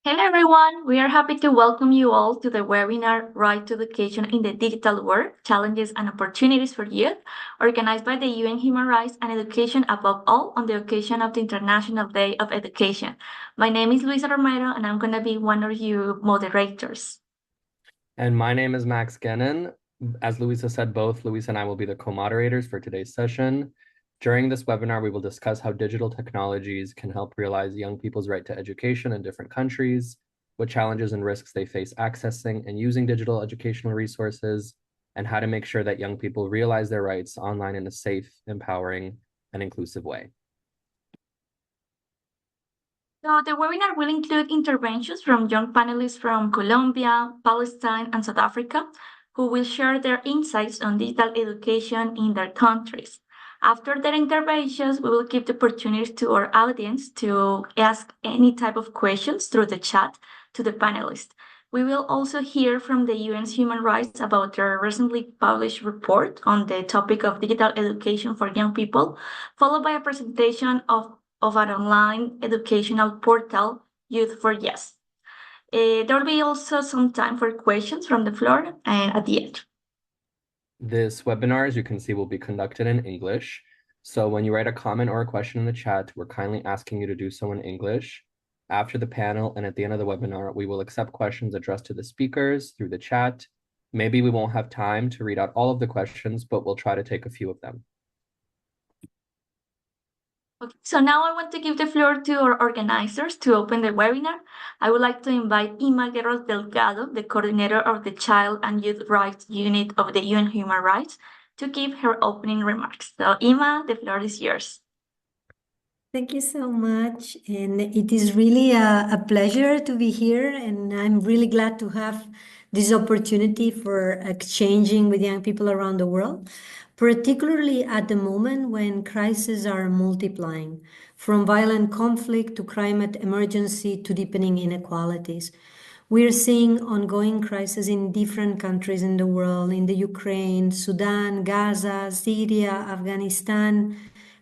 Hello everyone, we are happy to welcome you all to the webinar Right to Education in the Digital World, Challenges and Opportunities for Youth, organized by the UN Human Rights and Education above all on the occasion of the International Day of Education. My name is Luisa Romero and I'm going to be one of you moderators. And my name is Max Genin. As Luisa said, both Luisa and I will be the co-moderators for today's session. During this webinar, we will discuss how digital technologies can help realize young people's right to education in different countries, what challenges and risks they face accessing and using digital educational resources, and how to make sure that young people realize their rights online in a safe, empowering, and inclusive way. So the webinar will include interventions from young panelists from Colombia, Palestine, and South Africa, who will share their insights on digital education in their countries. After their interventions, we will give the opportunity to our audience to ask any type of questions through the chat to the panelists. We will also hear from the UN's Human Rights about their recently published report on the topic of digital education for young people, followed by a presentation of an online educational portal, Youth for Yes. There will be also some time for questions from the floor and at the end. This webinar, as you can see, will be conducted in English. So when you write a comment or a question in the chat, we're kindly asking you to do so in English. After the panel and at the end of the webinar, we will accept questions addressed to the speakers through the chat. Maybe we won't have time to read out all of the questions, but we'll try to take a few of them. Okay, so now I want to give the floor to our organizers to open the webinar. I would like to invite Ima Guerrero Delgado, the coordinator of the Child and Youth Rights Unit of the UN Human Rights, to give her opening remarks. So Ima, the floor is yours. Thank you so much. And it is really a pleasure to be here. And I'm really glad to have this opportunity for exchanging with young people around the world, particularly at the moment when crises are multiplying, from violent conflict to climate emergency to deepening inequalities. We're seeing ongoing crises in different countries in the world, in the Ukraine, Sudan, Gaza, Syria, Afghanistan,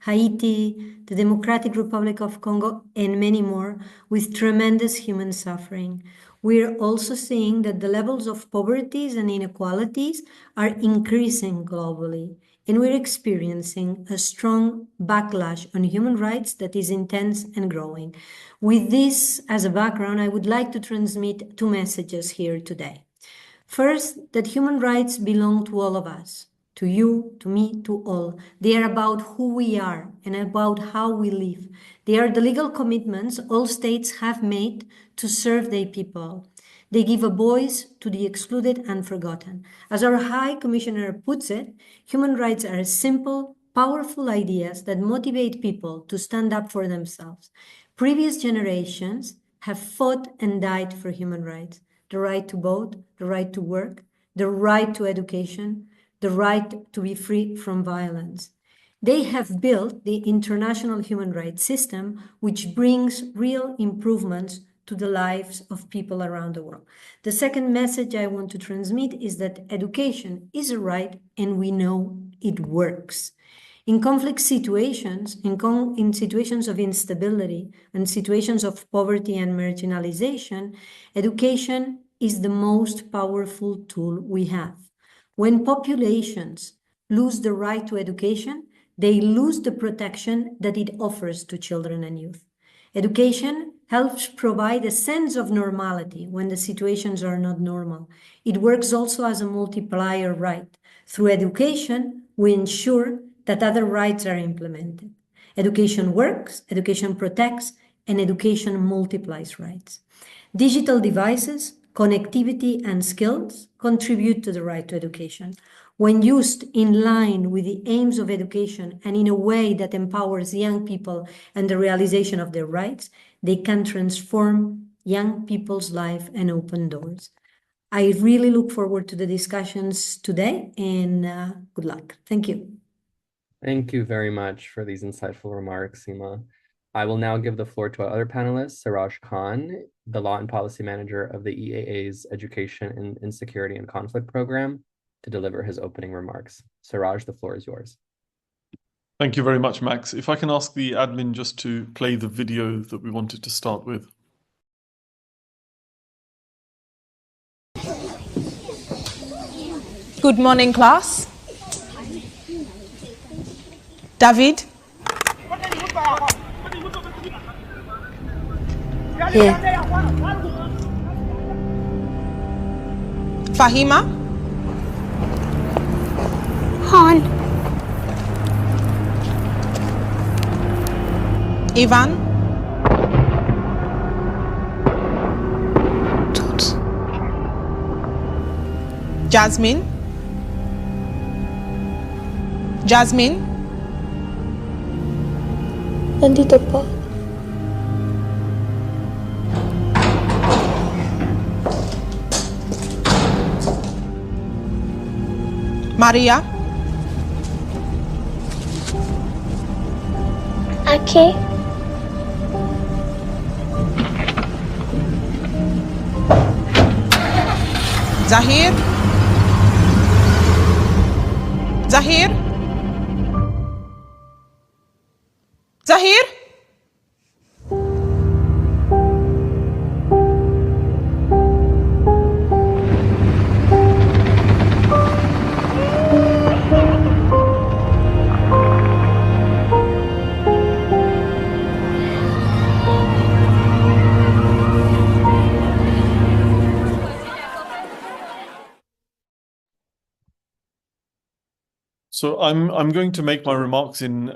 Haiti, the Democratic Republic of Congo, and many more, with tremendous human suffering. We're also seeing that the levels of poverty and inequalities are increasing globally, and we're experiencing a strong backlash on human rights that is intense and growing. With this as a background, I would like to transmit two messages here today. First, that human rights belong to all of us, to you, to me, to all. They are about who we are and about how we live. They are the legal commitments all states have made to serve their people. They give a voice to the excluded and forgotten. As our High Commissioner puts it, human rights are simple, powerful ideas that motivate people to stand up for themselves. Previous generations have fought and died for human rights: the right to vote, the right to work, the right to education, the right to be free from violence. They have built the international human rights system, which brings real improvements to the lives of people around the world. The second message I want to transmit is that education is a right, and we know it works. In conflict situations, in situations of instability, and situations of poverty and marginalization, education is the most powerful tool we have. When populations lose the right to education, they lose the protection that it offers to children and youth. Education helps provide a sense of normality when the situations are not normal. It works also as a multiplier right. Through education, we ensure that other rights are implemented. Education works, education protects, and education multiplies rights. Digital devices, connectivity, and skills contribute to the right to education. When used in line with the aims of education and in a way that empowers young people and the realization of their rights, they can transform young people's life and open doors. I really look forward to the discussions today, and good luck. Thank you. Thank you very much for these insightful remarks, Seema. I will now give the floor to our other panelist, Siraj Khan, the Law and Policy Manager of the EAA's Education in Insecurity and Conflict Program, to deliver his opening remarks. Siraj, the floor is yours. Thank you very much, Max. If I can ask the admin just to play the video that we wanted to start with. Good morning, class. David? Here. Fahima? Han. Ivan? Tot. Jasmine? Jasmine? Nandito po. Maria? Ake. Zahir? Zahir? Zahir? So I'm going to make my remarks in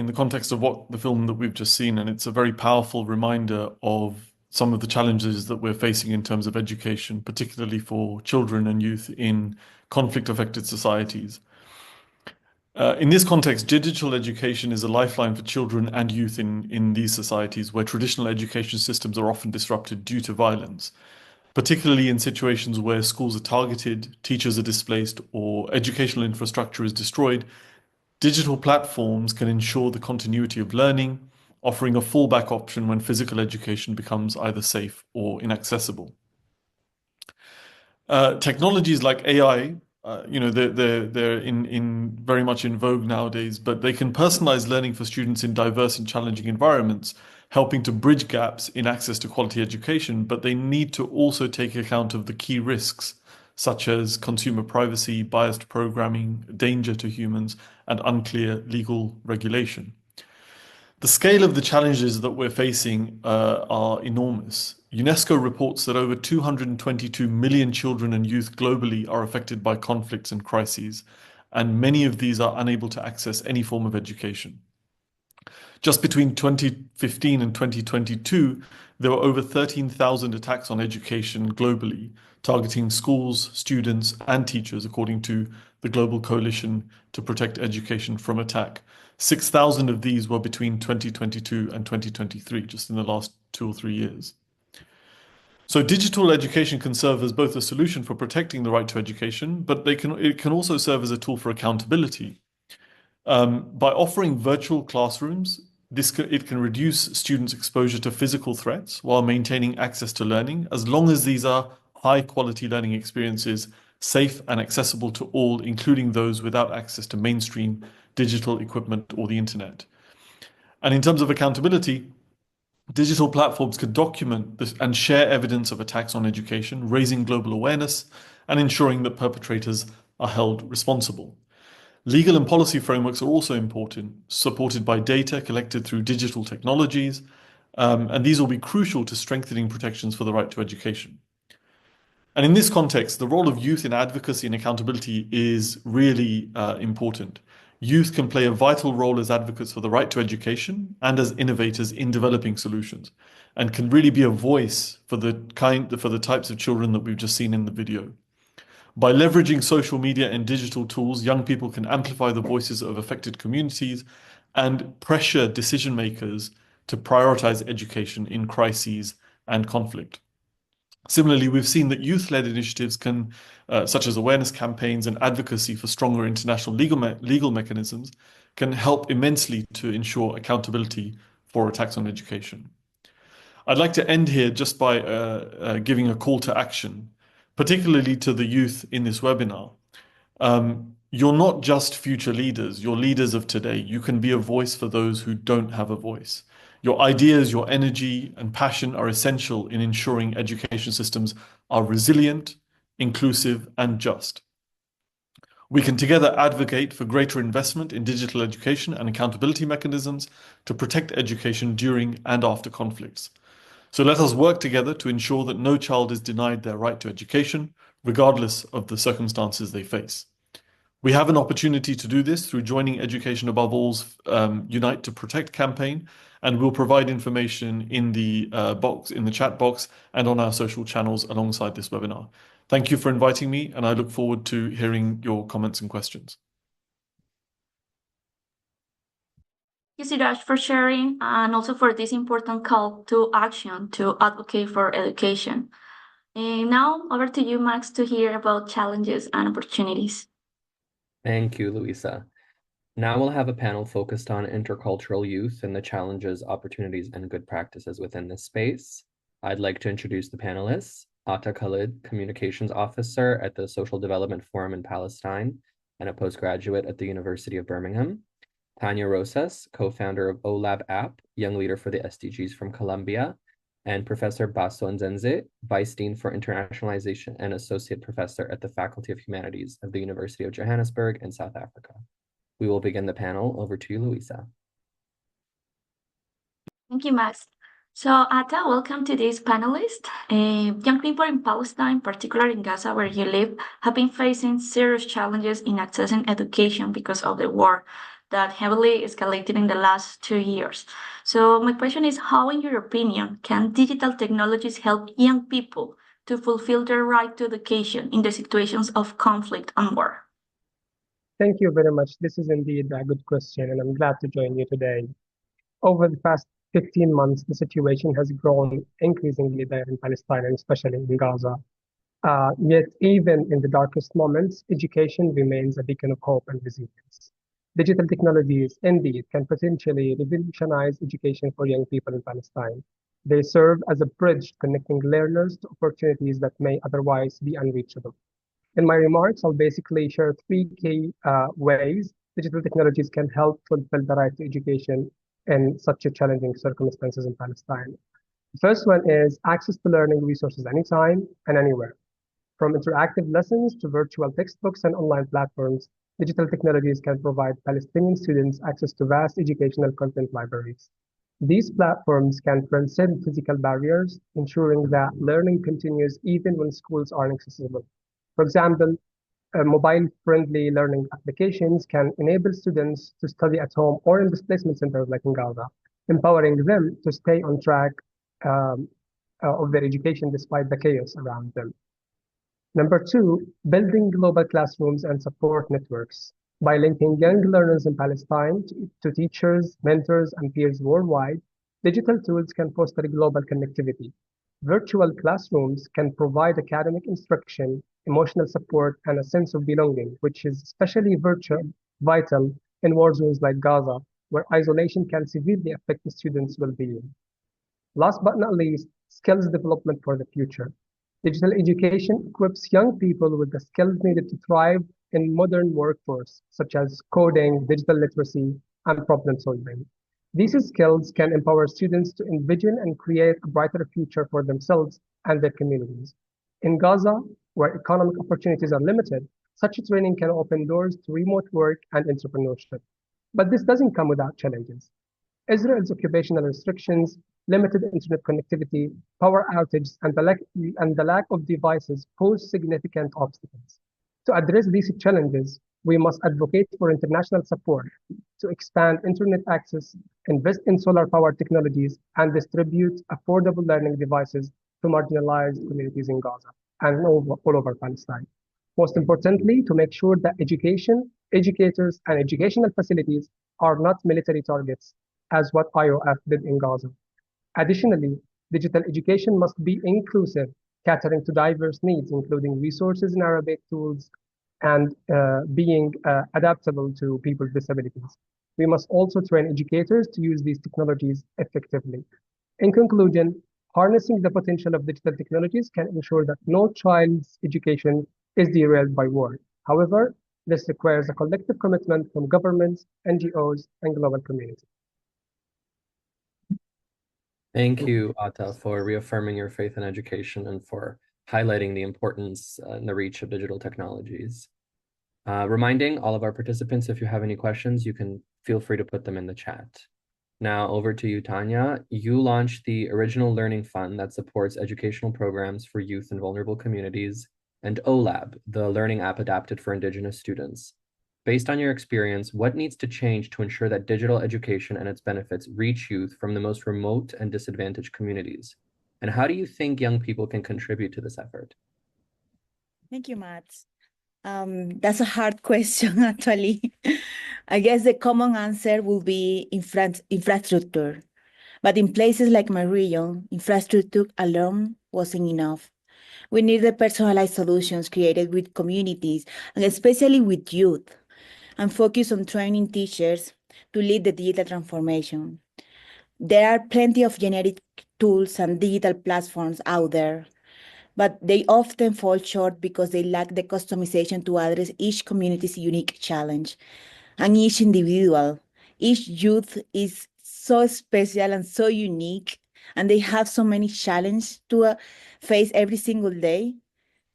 the context of what the film that we've just seen, and it's a very powerful reminder of some of the challenges that we're facing in terms of education, particularly for children and youth in conflict-affected societies. In this context, digital education is a lifeline for children and youth in these societies where traditional education systems are often disrupted due to violence, particularly in situations where schools are targeted, teachers are displaced, or educational infrastructure is destroyed. Digital platforms can ensure the continuity of learning, offering a fallback option when physical education becomes either safe or inaccessible. Technologies like AI, they're in very much in vogue nowadays, but they can personalize learning for students in diverse and challenging environments, helping to bridge gaps in access to quality education, but they need to also take account of the key risks, such as consumer privacy, biased programming, danger to humans, and unclear legal regulation. The scale of the challenges that we're facing are enormous. UNESCO reports that over 222 million children and youth globally are affected by conflicts and crises, and many of these are unable to access any form of education. Just between 2015 and 2022, there were over 13,000 attacks on education globally, targeting schools, students, and teachers, according to the Global Coalition to Protect Education from Attack. 6,000 of these were between 2022 and 2023, just in the last 2 or 3 years. So digital education can serve as both a solution for protecting the right to education, but it can also serve as a tool for accountability. By offering virtual classrooms, it can reduce students' exposure to physical threats while maintaining access to learning, as long as these are high-quality learning experiences, safe and accessible to all, including those without access to mainstream digital equipment or the internet. And in terms of accountability, digital platforms could document this and share evidence of attacks on education, raising global awareness and ensuring that perpetrators are held responsible. Legal and policy frameworks are also important, supported by data collected through digital technologies, and these will be crucial to strengthening protections for the right to education. And in this context, the role of youth in advocacy and accountability is really important. Youth can play a vital role as advocates for the right to education and as innovators in developing solutions, and can really be a voice for the types of children that we've just seen in the video. By leveraging social media and digital tools, young people can amplify the voices of affected communities and pressure decision makers to prioritize education in crises and conflict. Similarly, we've seen that youth-led initiatives can, such as awareness campaigns and advocacy for stronger international legal mechanisms, can help immensely to ensure accountability for attacks on education. I'd like to end here just by giving a call to action, particularly to the youth in this webinar. You're not just future leaders, you're leaders of today. You can be a voice for those who don't have a voice. Your ideas, your energy and passion are essential in ensuring education systems are resilient, inclusive and just. We can together advocate for greater investment in digital education and accountability mechanisms to protect education during and after conflicts. So let us work together to ensure that no child is denied their right to education, regardless of the circumstances they face. We have an opportunity to do this through joining Education Above All's Unite to Protect campaign, and we'll provide information in the chat box and on our social channels alongside this webinar. Thank you for inviting me, and I look forward to hearing your comments and questions. Thank you, Siraj, for sharing and also for this important call to action to advocate for education. And now over to you, Max, to hear about challenges and opportunities. Thank you, Luisa. Now we'll have a panel focused on intercultural youth and the challenges, opportunities, and good practices within this space. I'd like to introduce the panelists. Ata Khalid, Communications Officer at the Social Development Forum in Palestine and a postgraduate at the University of Birmingham. Tanya Rosas, co-founder of OLab App, Young Leader for the SDGs from Colombia, and Professor Basso Nzenze, Vice Dean for Internationalization and Associate Professor at the Faculty of Humanities of the University of Johannesburg in South Africa. We will begin the panel. Over to you, Luisa. Thank you, Max. So, Ata, welcome to this panelist. Young people in Palestine, particularly in Gaza, where you live, have been facing serious challenges in accessing education because of the war that heavily escalated in the last 2 years. So my question is, how, in your opinion, can digital technologies help young people to fulfill their right to education in the situations of conflict and war? Thank you very much. This is indeed a good question, and I'm glad to join you today. Over the past 15 months, the situation has grown increasingly there in Palestine, and especially in Gaza. Yet, even in the darkest moments, education remains a beacon of hope and resilience. Digital technologies, indeed, can potentially revolutionize education for young people in Palestine. They serve as a bridge connecting learners to opportunities that may otherwise be unreachable. In my remarks, I'll basically share three key ways digital technologies can help fulfill the right to education in such a challenging circumstances in Palestine. The first one is access to learning resources anytime and anywhere. From interactive lessons to virtual textbooks and online platforms, digital technologies can provide Palestinian students access to vast educational content libraries. These platforms can transcend physical barriers, ensuring that learning continues even when schools are inaccessible. For example, mobile-friendly learning applications can enable students to study at home or in displacement centers like in Gaza, empowering them to stay on track of their education despite the chaos around them. Number two, building global classrooms and support networks. By linking young learners in Palestine to teachers, mentors, and peers worldwide, digital tools can foster global connectivity. Virtual classrooms can provide academic instruction, emotional support, and a sense of belonging, which is especially vital in war zones like Gaza, where isolation can severely affect the students' well-being. Last but not least, skills development for the future. Digital education equips young people with the skills needed to thrive in modern workforce, such as coding, digital literacy, and problem solving. These skills can empower students to envision and create a brighter future for themselves and their communities. In Gaza, where economic opportunities are limited, such training can open doors to remote work and entrepreneurship. But this doesn't come without challenges. Israel's occupational restrictions, limited internet connectivity, power outages, and the lack of devices pose significant obstacles. To address these challenges, we must advocate for international support to expand internet access, invest in solar power technologies, and distribute affordable learning devices to marginalized communities in Gaza and all over Palestine. Most importantly, to make sure that education, educators, and educational facilities are not military targets, as what IOF did in Gaza. Additionally, digital education must be inclusive, catering to diverse needs, including resources in Arabic, tools, and being adaptable to people's disabilities. We must also train educators to use these technologies effectively. In conclusion, harnessing the potential of digital technologies can ensure that no child's education is derailed by war. However, this requires a collective commitment from governments, NGOs, and global community. Thank you, Ata, for reaffirming your faith in education and for highlighting the importance and the reach of digital technologies. Reminding all of our participants, if you have any questions, you can feel free to put them in the chat. Now over to you, Tanya. You launched the Original Learning Fund that supports educational programs for youth in vulnerable communities, and OLAB, the learning app adapted for Indigenous students. Based on your experience, what needs to change to ensure that digital education and its benefits reach youth from the most remote and disadvantaged communities? And how do you think young people can contribute to this effort? Thank you, Matt. That's a hard question, actually. I guess the common answer will be infrastructure. But in places like my region, infrastructure alone wasn't enough. We needed personalized solutions created with communities, and especially with youth, and focus on training teachers to lead the digital transformation. There are plenty of generic tools and digital platforms out there, but they often fall short because they lack the customization to address each community's unique challenge and each individual. Each youth is so special and so unique, and they have so many challenges to face every single day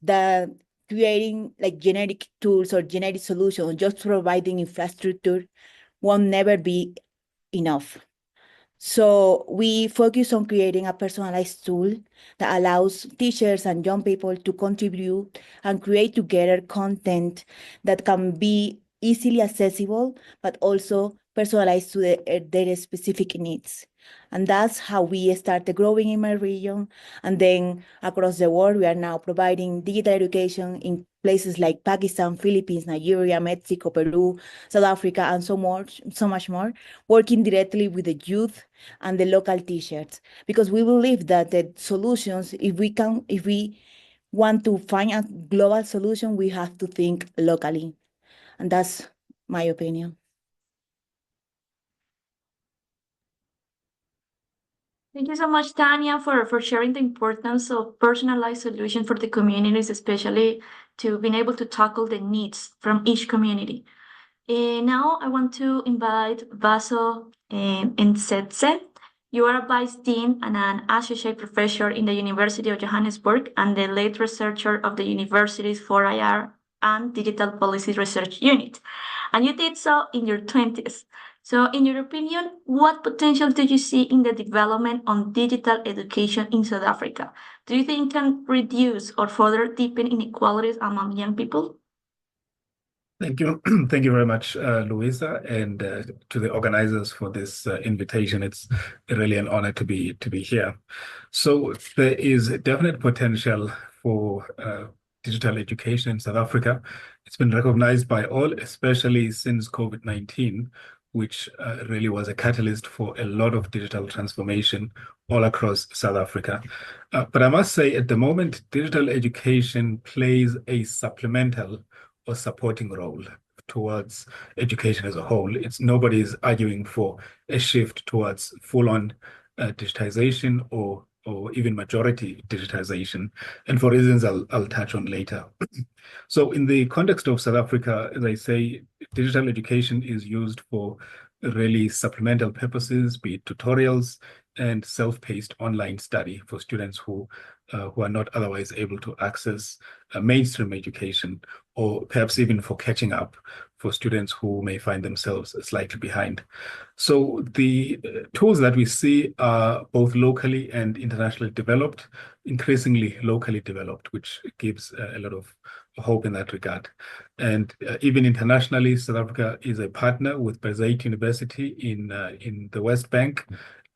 that creating like generic tools or generic solutions, or just providing infrastructure will never be enough. So we focus on creating a personalized tool that allows teachers and young people to contribute and create together content that can be easily accessible, but also personalized to their specific needs. And that's how we started growing in my region. And then across the world, we are now providing digital education in places like Pakistan, Philippines, Nigeria, Mexico, Peru, South Africa, and so much more, working directly with the youth and the local teachers. Because we believe that the solutions, if we want to find a global solution, we have to think locally. And that's my opinion. Thank you so much, Tanya, for sharing the importance of personalized solutions for the communities, especially to being able to tackle the needs from each community. Now I want to invite Vaso Nsetse. You are a Vice Dean and an Associate Professor in the University of Johannesburg and the lead researcher of the university's OHCHR and Digital Policy Research Unit. And you did so in your 20s. So in your opinion, what potential do you see in the development on digital education in South Africa? Do you think it can reduce or further deepen inequalities among young people? Thank you. Thank you very much, Luisa, and to the organizers for this invitation. It's really an honor to be here. So there is definite potential for digital education in South Africa. It's been recognized by all, especially since COVID-19, which really was a catalyst for a lot of digital transformation all across South Africa. But I must say, at the moment, digital education plays a supplemental or supporting role towards education as a whole. Nobody is arguing for a shift towards full-on digitization or even majority digitization, and for reasons I'll touch on later. So in the context of South Africa, as I say, digital education is used for really supplemental purposes, be it tutorials and self-paced online study for students who are not otherwise able to access mainstream education, or perhaps even for catching up for students who may find themselves slightly behind. So the tools that we see are both locally and internationally developed, increasingly locally developed, which gives a lot of hope in that regard. And even internationally, South Africa is a partner with Bazait University in the West Bank,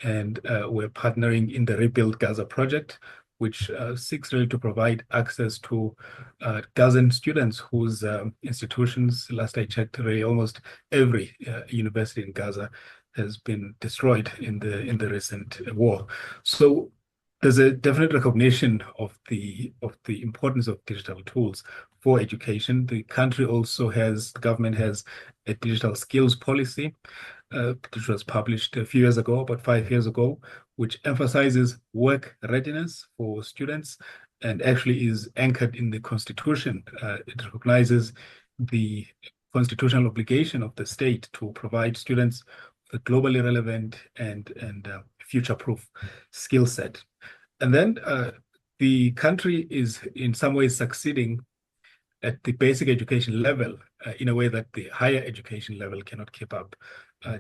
and we're partnering in the Rebuild Gaza project, which seeks really to provide access to Gazan students whose institutions, last I checked, really almost every university in Gaza has been destroyed in the recent war. So there's a definite recognition of the importance of digital tools for education. The government has a digital skills policy, which was published a few years ago, about 5 years ago, which emphasizes work readiness for students and actually is anchored in the Constitution. It recognizes the constitutional obligation of the state to provide students with a globally relevant and future-proof skill set. And then the country is in some ways succeeding at the basic education level in a way that the higher education level cannot keep up.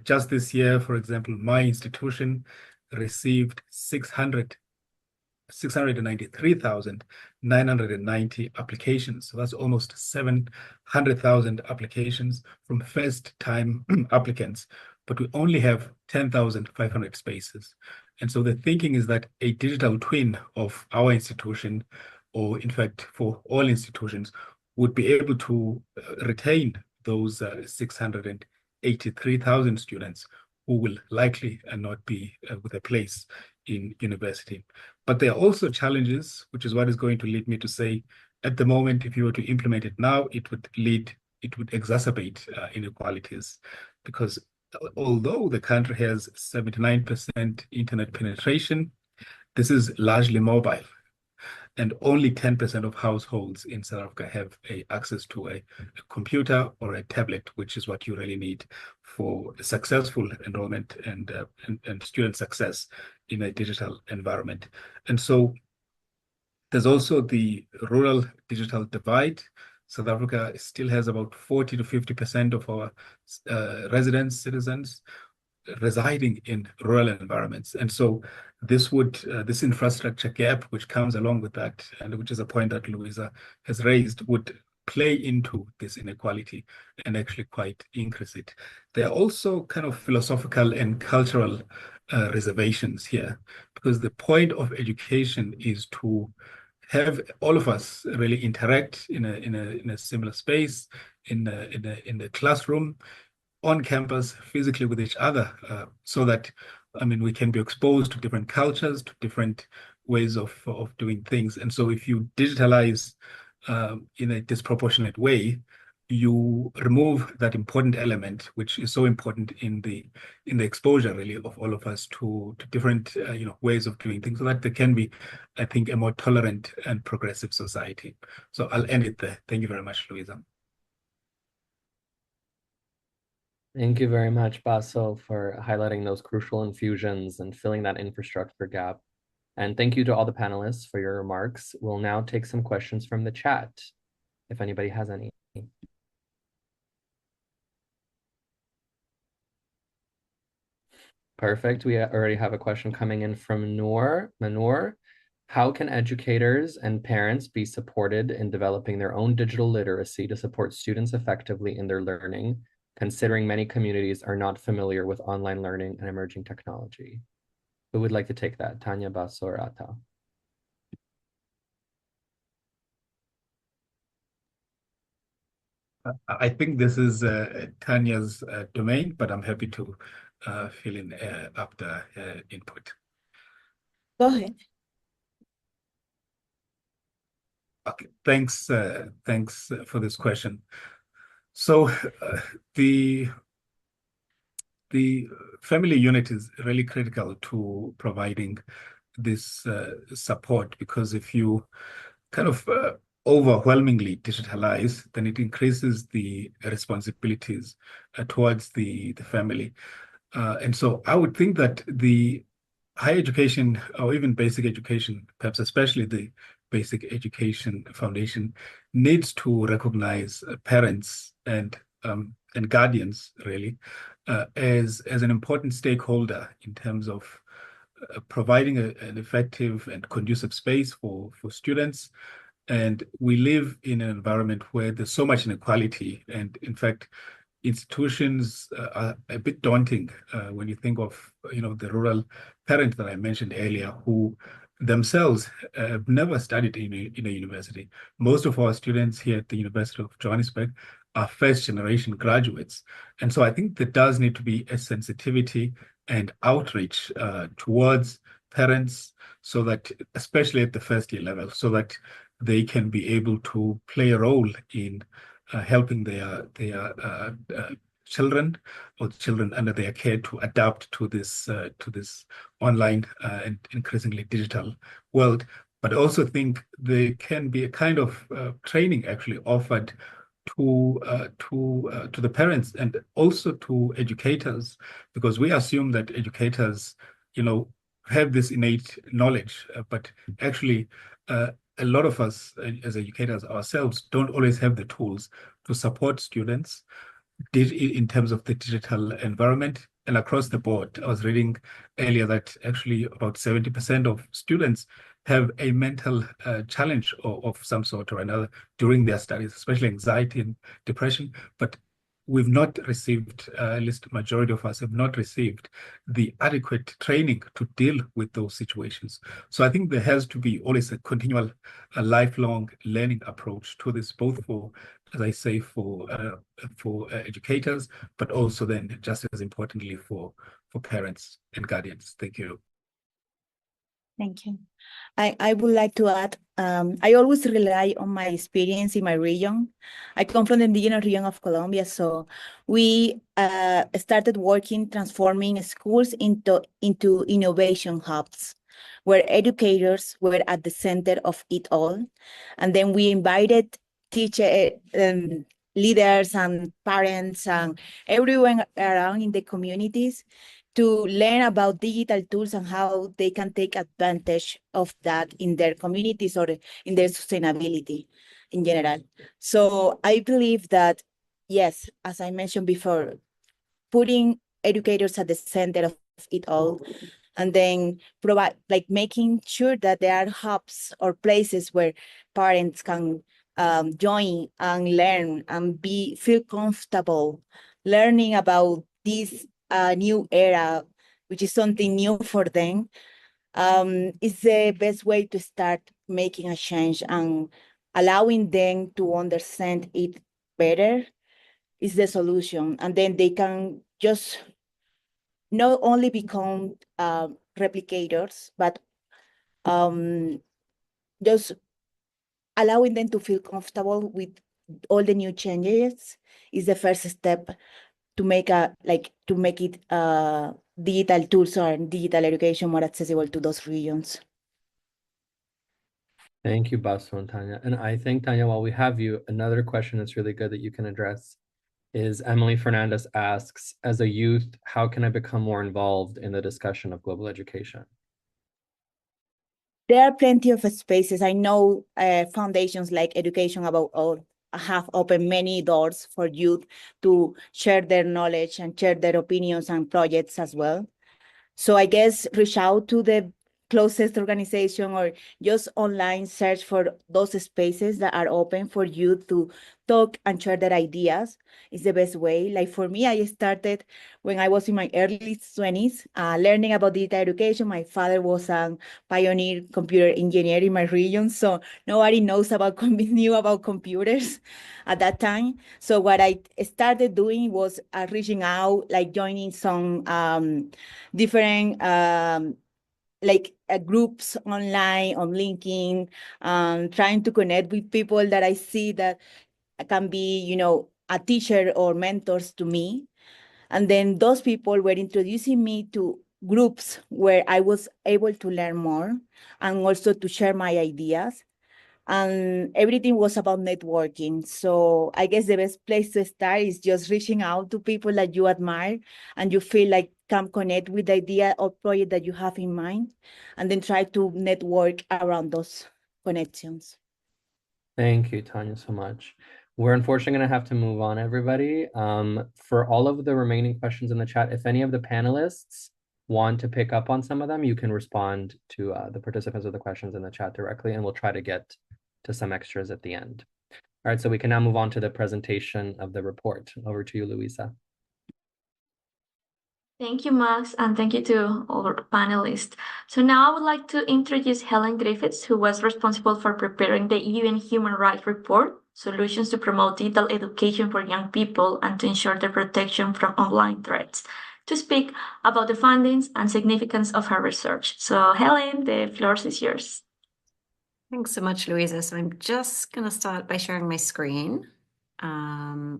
Just this year, for example, my institution received 693,990 applications. So that's almost 700,000 applications from first-time applicants, but we only have 10,500 spaces. And so the thinking is that a digital twin of our institution, or in fact for all institutions, would be able to retain those 683,000 students who will likely not be with a place in university. But there are also challenges, which is what is going to lead me to say, at the moment, if you were to implement it now, it would exacerbate inequalities, because although the country has 79% internet penetration, this is largely mobile. And only 10% of households in South Africa have access to a computer or a tablet, which is what you really need for successful enrollment and student success in a digital environment. And so there's also the rural digital divide. South Africa still has about 40 to 50% of our residents, citizens, residing in rural environments. And so this infrastructure gap, which comes along with that, and which is a point that Luisa has raised, would play into this inequality and actually quite increase it. There are also kind of philosophical and cultural reservations here, because the point of education is to have all of us really interact in a similar space, in the classroom, on campus, physically with each other, so that, I mean, we can be exposed to different cultures, to different ways of doing things. And so if you digitalize in a disproportionate way, you remove that important element, which is so important in the exposure really of all of us to different ways of doing things, so that there can be, I think, a more tolerant and progressive society. So I'll end it there. Thank you very much, Luisa. Thank you very much, Baso, for highlighting those crucial infusions and filling that infrastructure gap. And thank you to all the panelists for your remarks. We'll now take some questions from the chat, if anybody has any. Perfect. We already have a question coming in from Manur. How can educators and parents be supported in developing their own digital literacy to support students effectively in their learning, considering many communities are not familiar with online learning and emerging technology? Who would like to take that? Tanya, Baso, or Ata? I think this is Tanya's domain, but I'm happy to fill in after input. Go ahead. Okay, thanks for this question. So the family unit is really critical to providing this support, because if you kind of overwhelmingly digitalize, then it increases the responsibilities towards the family. And so I would think that the higher education, or even basic education, perhaps especially the basic education foundation, needs to recognize parents and guardians really as an important stakeholder in terms of providing an effective and conducive space for students. And we live in an environment where there's so much inequality, and in fact, institutions are a bit daunting when you think of the rural parents that I mentioned earlier, who themselves have never studied in a university. Most of our students here at the University of Johannesburg are first-generation graduates, and so I think there does need to be a sensitivity and outreach towards parents, so that, especially at the first-year level, so that they can be able to play a role in helping their children or children under their care to adapt to this online and increasingly digital world. But I also think there can be a kind of training actually offered to the parents and also to educators, because we assume that educators, have this innate knowledge, but actually a lot of us as educators ourselves don't always have the tools to support students in terms of the digital environment and across the board. I was reading earlier that actually about 70% of students have a mental challenge of some sort or another during their studies, especially anxiety and depression. But we've not received, at least majority of us have not received the adequate training to deal with those situations. So I think there has to be always a continual, a lifelong learning approach to this, both for, as I say, for educators, but also then just as importantly for parents and guardians. Thank you. Thank you. I would like to add, I always rely on my experience in my region. I come from the indigenous region of Colombia, so we started working, transforming schools into innovation hubs, where educators were at the center of it all. And then we invited teacher leaders and parents and everyone around in the communities to learn about digital tools and how they can take advantage of that in their communities or in their sustainability in general. So I believe that, yes, as I mentioned before, putting educators at the center of it all, and then provide, like making sure that there are hubs or places where parents can join and learn and feel comfortable learning about this new era, which is something new for them, is the best way to start making a change, and allowing them to understand it better is the solution. And then they can just not only become replicators, but just allowing them to feel comfortable with all the new changes is the first step to make it digital tools or digital education more accessible to those regions. Thank you, Basu and Tanya. And I think, Tanya, while we have you, another question that's really good that you can address is Emily Fernandez asks, as a youth, how can I become more involved in the discussion of global education? There are plenty of spaces. I know foundations like Education About All have opened many doors for youth to share their knowledge and share their opinions and projects as well. So I guess reach out to the closest organization or just online search for those spaces that are open for youth to talk and share their ideas is the best way. Like for me, I started when I was in my early 20s, learning about digital education. My father was a pioneer computer engineer in my region, so nobody knew about computers at that time. So what I started doing was reaching out, like joining some different groups online on LinkedIn, trying to connect with people that I see that can be, a teacher or mentors to me. And then those people were introducing me to groups where I was able to learn more and also to share my ideas. And everything was about networking. So I guess the best place to start is just reaching out to people that you admire and you feel like can connect with the idea or project that you have in mind, and then try to network around those connections. Thank you, Tanya, so much. We're unfortunately going to have to move on, everybody. For all of the remaining questions in the chat, if any of the panelists want to pick up on some of them, you can respond to the participants of the questions in the chat directly, and we'll try to get to some extras at the end. All right, so we can now move on to the presentation of the report. Over to you, Luisa. Thank you, Max, and thank you to all our panelists. So now I would like to introduce Helen Griffiths, who was responsible for preparing the UN Human Rights Report, Solutions to Promote Digital Education for Young People and to Ensure their Protection from Online Threats, to speak about the findings and significance of her research. So Helen, the floor is yours. Thanks so much, Luisa. So I'm just going to start by sharing my screen. Here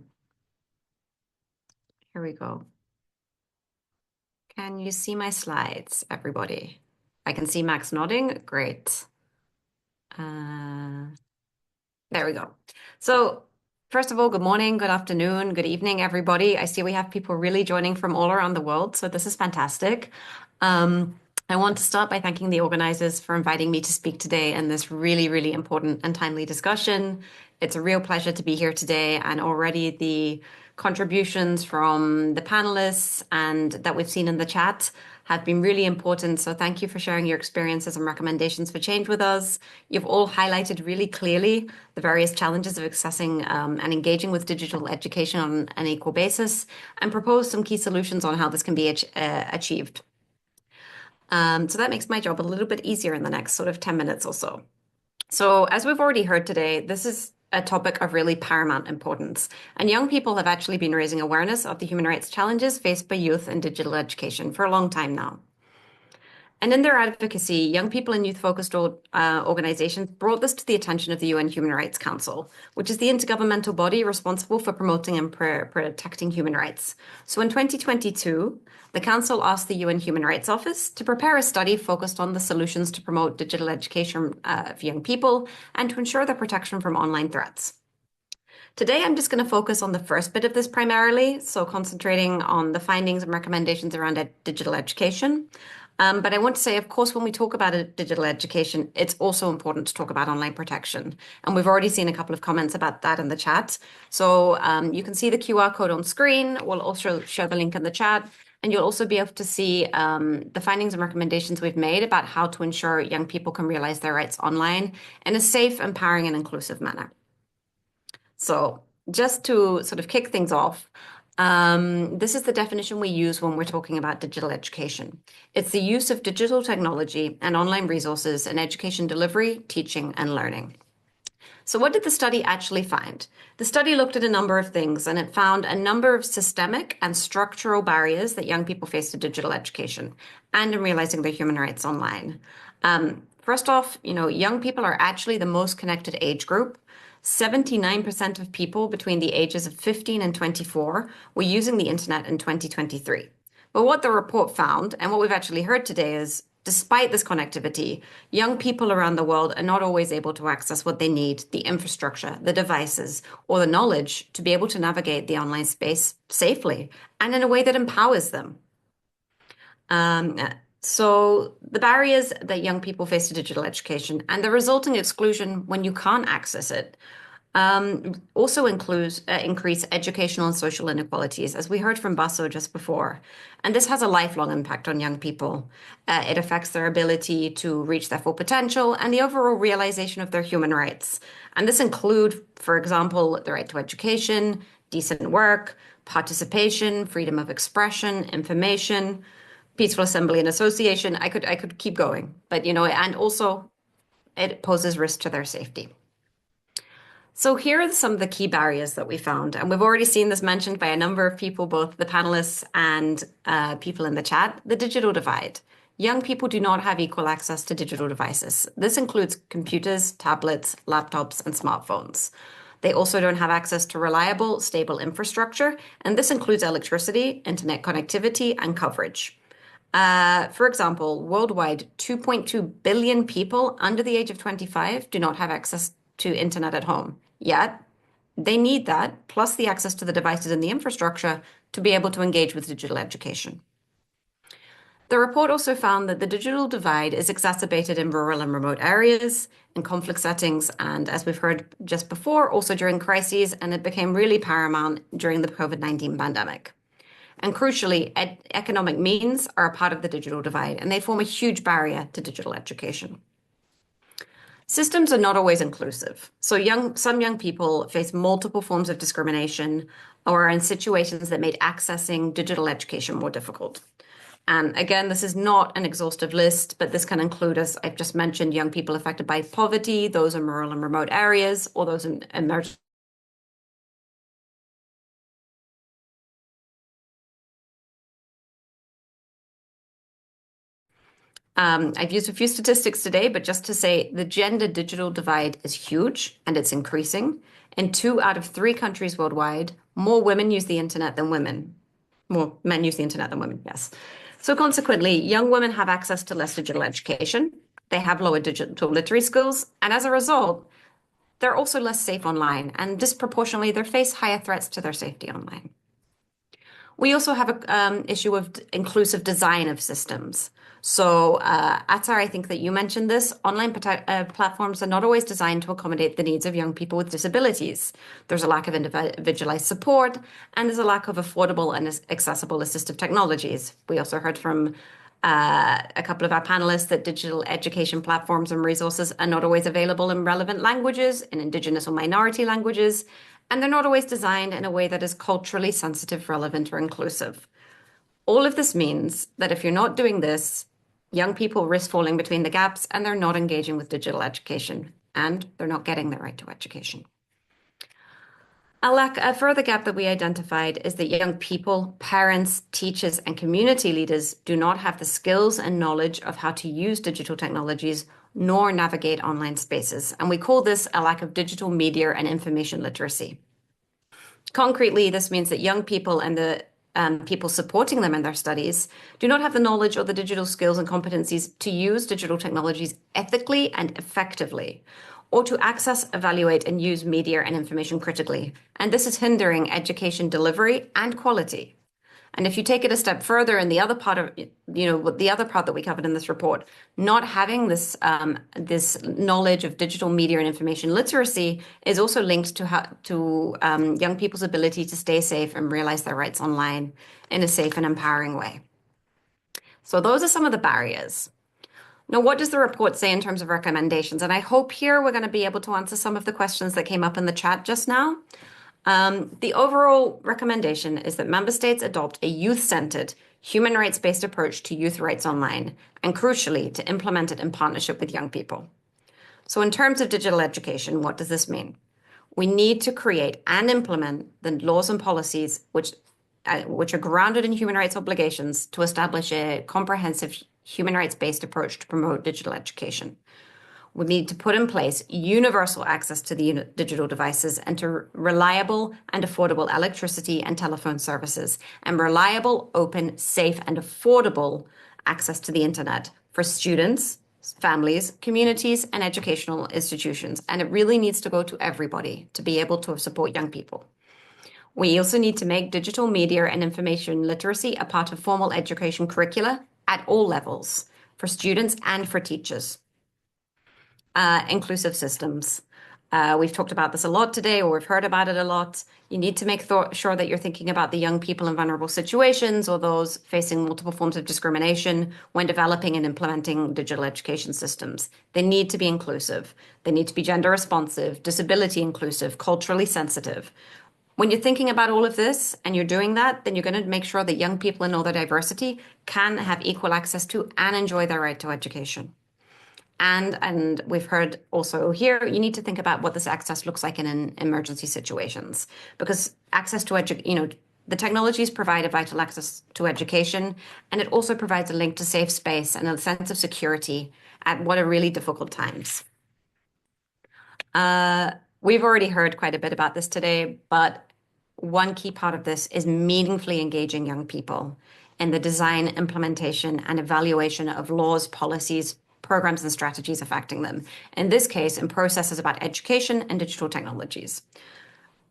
we go. Can you see my slides, everybody? I can see Max nodding. Great. There we go. So first of all, good morning, good afternoon, good evening, everybody. I see we have people really joining from all around the world. So this is fantastic. I want to start by thanking the organizers for inviting me to speak today in this really, really important and timely discussion. It's a real pleasure to be here today, and already the contributions from the panelists and that we've seen in the chat have been really important. So thank you for sharing your experiences and recommendations for change with us. You've all highlighted really clearly the various challenges of accessing and engaging with digital education on an equal basis, and proposed some key solutions on how this can be achieved. So that makes my job a little bit easier in the next sort of 10 minutes or so. So as we've already heard today, this is a topic of really paramount importance. And young people have actually been raising awareness of the human rights challenges faced by youth in digital education for a long time now. And in their advocacy, young people and youth-focused organizations brought this to the attention of the UN Human Rights Council, which is the intergovernmental body responsible for promoting and protecting human rights. So in 2022, the Council asked the UN Human Rights Office to prepare a study focused on the solutions to promote digital education for young people and to ensure their protection from online threats. Today, I'm just going to focus on the first bit of this primarily, so concentrating on the findings and recommendations around digital education. But I want to say, of course, when we talk about digital education, it's also important to talk about online protection. And we've already seen a couple of comments about that in the chat. So you can see the QR code on screen. We'll also share the link in the chat. And you'll also be able to see the findings and recommendations we've made about how to ensure young people can realize their rights online in a safe, empowering, and inclusive manner. So just to sort of kick things off, this is the definition we use when we're talking about digital education. It's the use of digital technology and online resources in education delivery, teaching, and learning. So what did the study actually find? The study looked at a number of things, and it found a number of systemic and structural barriers that young people face to digital education and in realizing their human rights online. First off, young people are actually the most connected age group. 79% of people between the ages of 15 and 24 were using the internet in 2023. But what the report found, and what we've actually heard today, is despite this connectivity, young people around the world are not always able to access what they need, the infrastructure, the devices, or the knowledge to be able to navigate the online space safely and in a way that empowers them. So the barriers that young people face to digital education and the resulting exclusion when you can't access it also includes increase educational and social inequalities, as we heard from Basso just before. And this has a lifelong impact on young people. It affects their ability to reach their full potential and the overall realization of their human rights. And this include, for example, the right to education, decent work, participation, freedom of expression, information, peaceful assembly and association. I could keep going, but and also it poses risk to their safety. So here are some of the key barriers that we found, and we've already seen this mentioned by a number of people, both the panelists and people in the chat, the digital divide. Young people do not have equal access to digital devices. This includes computers, tablets, laptops, and smartphones. They also don't have access to reliable, stable infrastructure, and this includes electricity, internet connectivity, and coverage. For example, worldwide, 2.2 billion people under the age of 25 do not have access to internet at home. Yet, they need that, plus the access to the devices and the infrastructure to be able to engage with digital education. The report also found that the digital divide is exacerbated in rural and remote areas, in conflict settings, and as we've heard just before, also during crises, and it became really paramount during the COVID-19 pandemic. And crucially, economic means are a part of the digital divide, and they form a huge barrier to digital education. Systems are not always inclusive. So some young people face multiple forms of discrimination or are in situations that made accessing digital education more difficult. And again, this is not an exhaustive list, but this can include, as I've just mentioned, young people affected by poverty, those in rural and remote areas, or those in emerging. I've used a few statistics today, but just to say the gender digital divide is huge and it's increasing. In 2 out of 3 countries worldwide, more women use the internet than women. More men use the internet than women, yes. So consequently, young women have access to less digital education. They have lower digital literacy skills. And as a result, they're also less safe online. And disproportionately, they face higher threats to their safety online. We also have an issue of inclusive design of systems. So, Atar, I think that you mentioned this. Online platforms are not always designed to accommodate the needs of young people with disabilities. There's a lack of individualized support, and there's a lack of affordable and accessible assistive technologies. We also heard from a couple of our panelists that digital education platforms and resources are not always available in relevant languages, in Indigenous or minority languages, and they're not always designed in a way that is culturally sensitive, relevant, or inclusive. All of this means that if you're not doing this, young people risk falling between the gaps and they're not engaging with digital education and they're not getting their right to education. A further gap that we identified is that young people, parents, teachers, and community leaders do not have the skills and knowledge of how to use digital technologies nor navigate online spaces. And we call this a lack of digital media and information literacy. Concretely, this means that young people and the people supporting them in their studies do not have the knowledge or the digital skills and competencies to use digital technologies ethically and effectively, or to access, evaluate, and use media and information critically. And this is hindering education delivery and quality. And if you take it a step further, in the other part of, the other part that we covered in this report, not having this this knowledge of digital media and information literacy is also linked to young people's ability to stay safe and realize their rights online in a safe and empowering way. So those are some of the barriers. Now, what does the report say in terms of recommendations? And I hope here we're going to be able to answer some of the questions that came up in the chat just now. The overall recommendation is that member states adopt a youth-centered, human rights-based approach to youth rights online, and crucially, to implement it in partnership with young people. So in terms of digital education, what does this mean? We need to create and implement the laws and policies which are grounded in human rights obligations to establish a comprehensive human rights-based approach to promote digital education. We need to put in place universal access to the digital devices and to reliable and affordable electricity and telephone services, and reliable, open, safe, and affordable access to the internet for students, families, communities, and educational institutions. And it really needs to go to everybody to be able to support young people. We also need to make digital media and information literacy a part of formal education curricula at all levels for students and for teachers. Inclusive systems. We've talked about this a lot today, or we've heard about it a lot. You need to make sure that you're thinking about the young people in vulnerable situations or those facing multiple forms of discrimination when developing and implementing digital education systems. They need to be inclusive. They need to be gender responsive, disability inclusive, culturally sensitive. When you're thinking about all of this and you're doing that, then you're going to make sure that young people in all their diversity can have equal access to and enjoy their right to education. And we've heard also here, you need to think about what this access looks like in emergency situations, because access to the technologies provide a vital access to education, and it also provides a link to safe space and a sense of security at what are really difficult times. We've already heard quite a bit about this today, but one key part of this is meaningfully engaging young people in the design, implementation, and evaluation of laws, policies, programs, and strategies affecting them. In this case, in processes about education and digital technologies.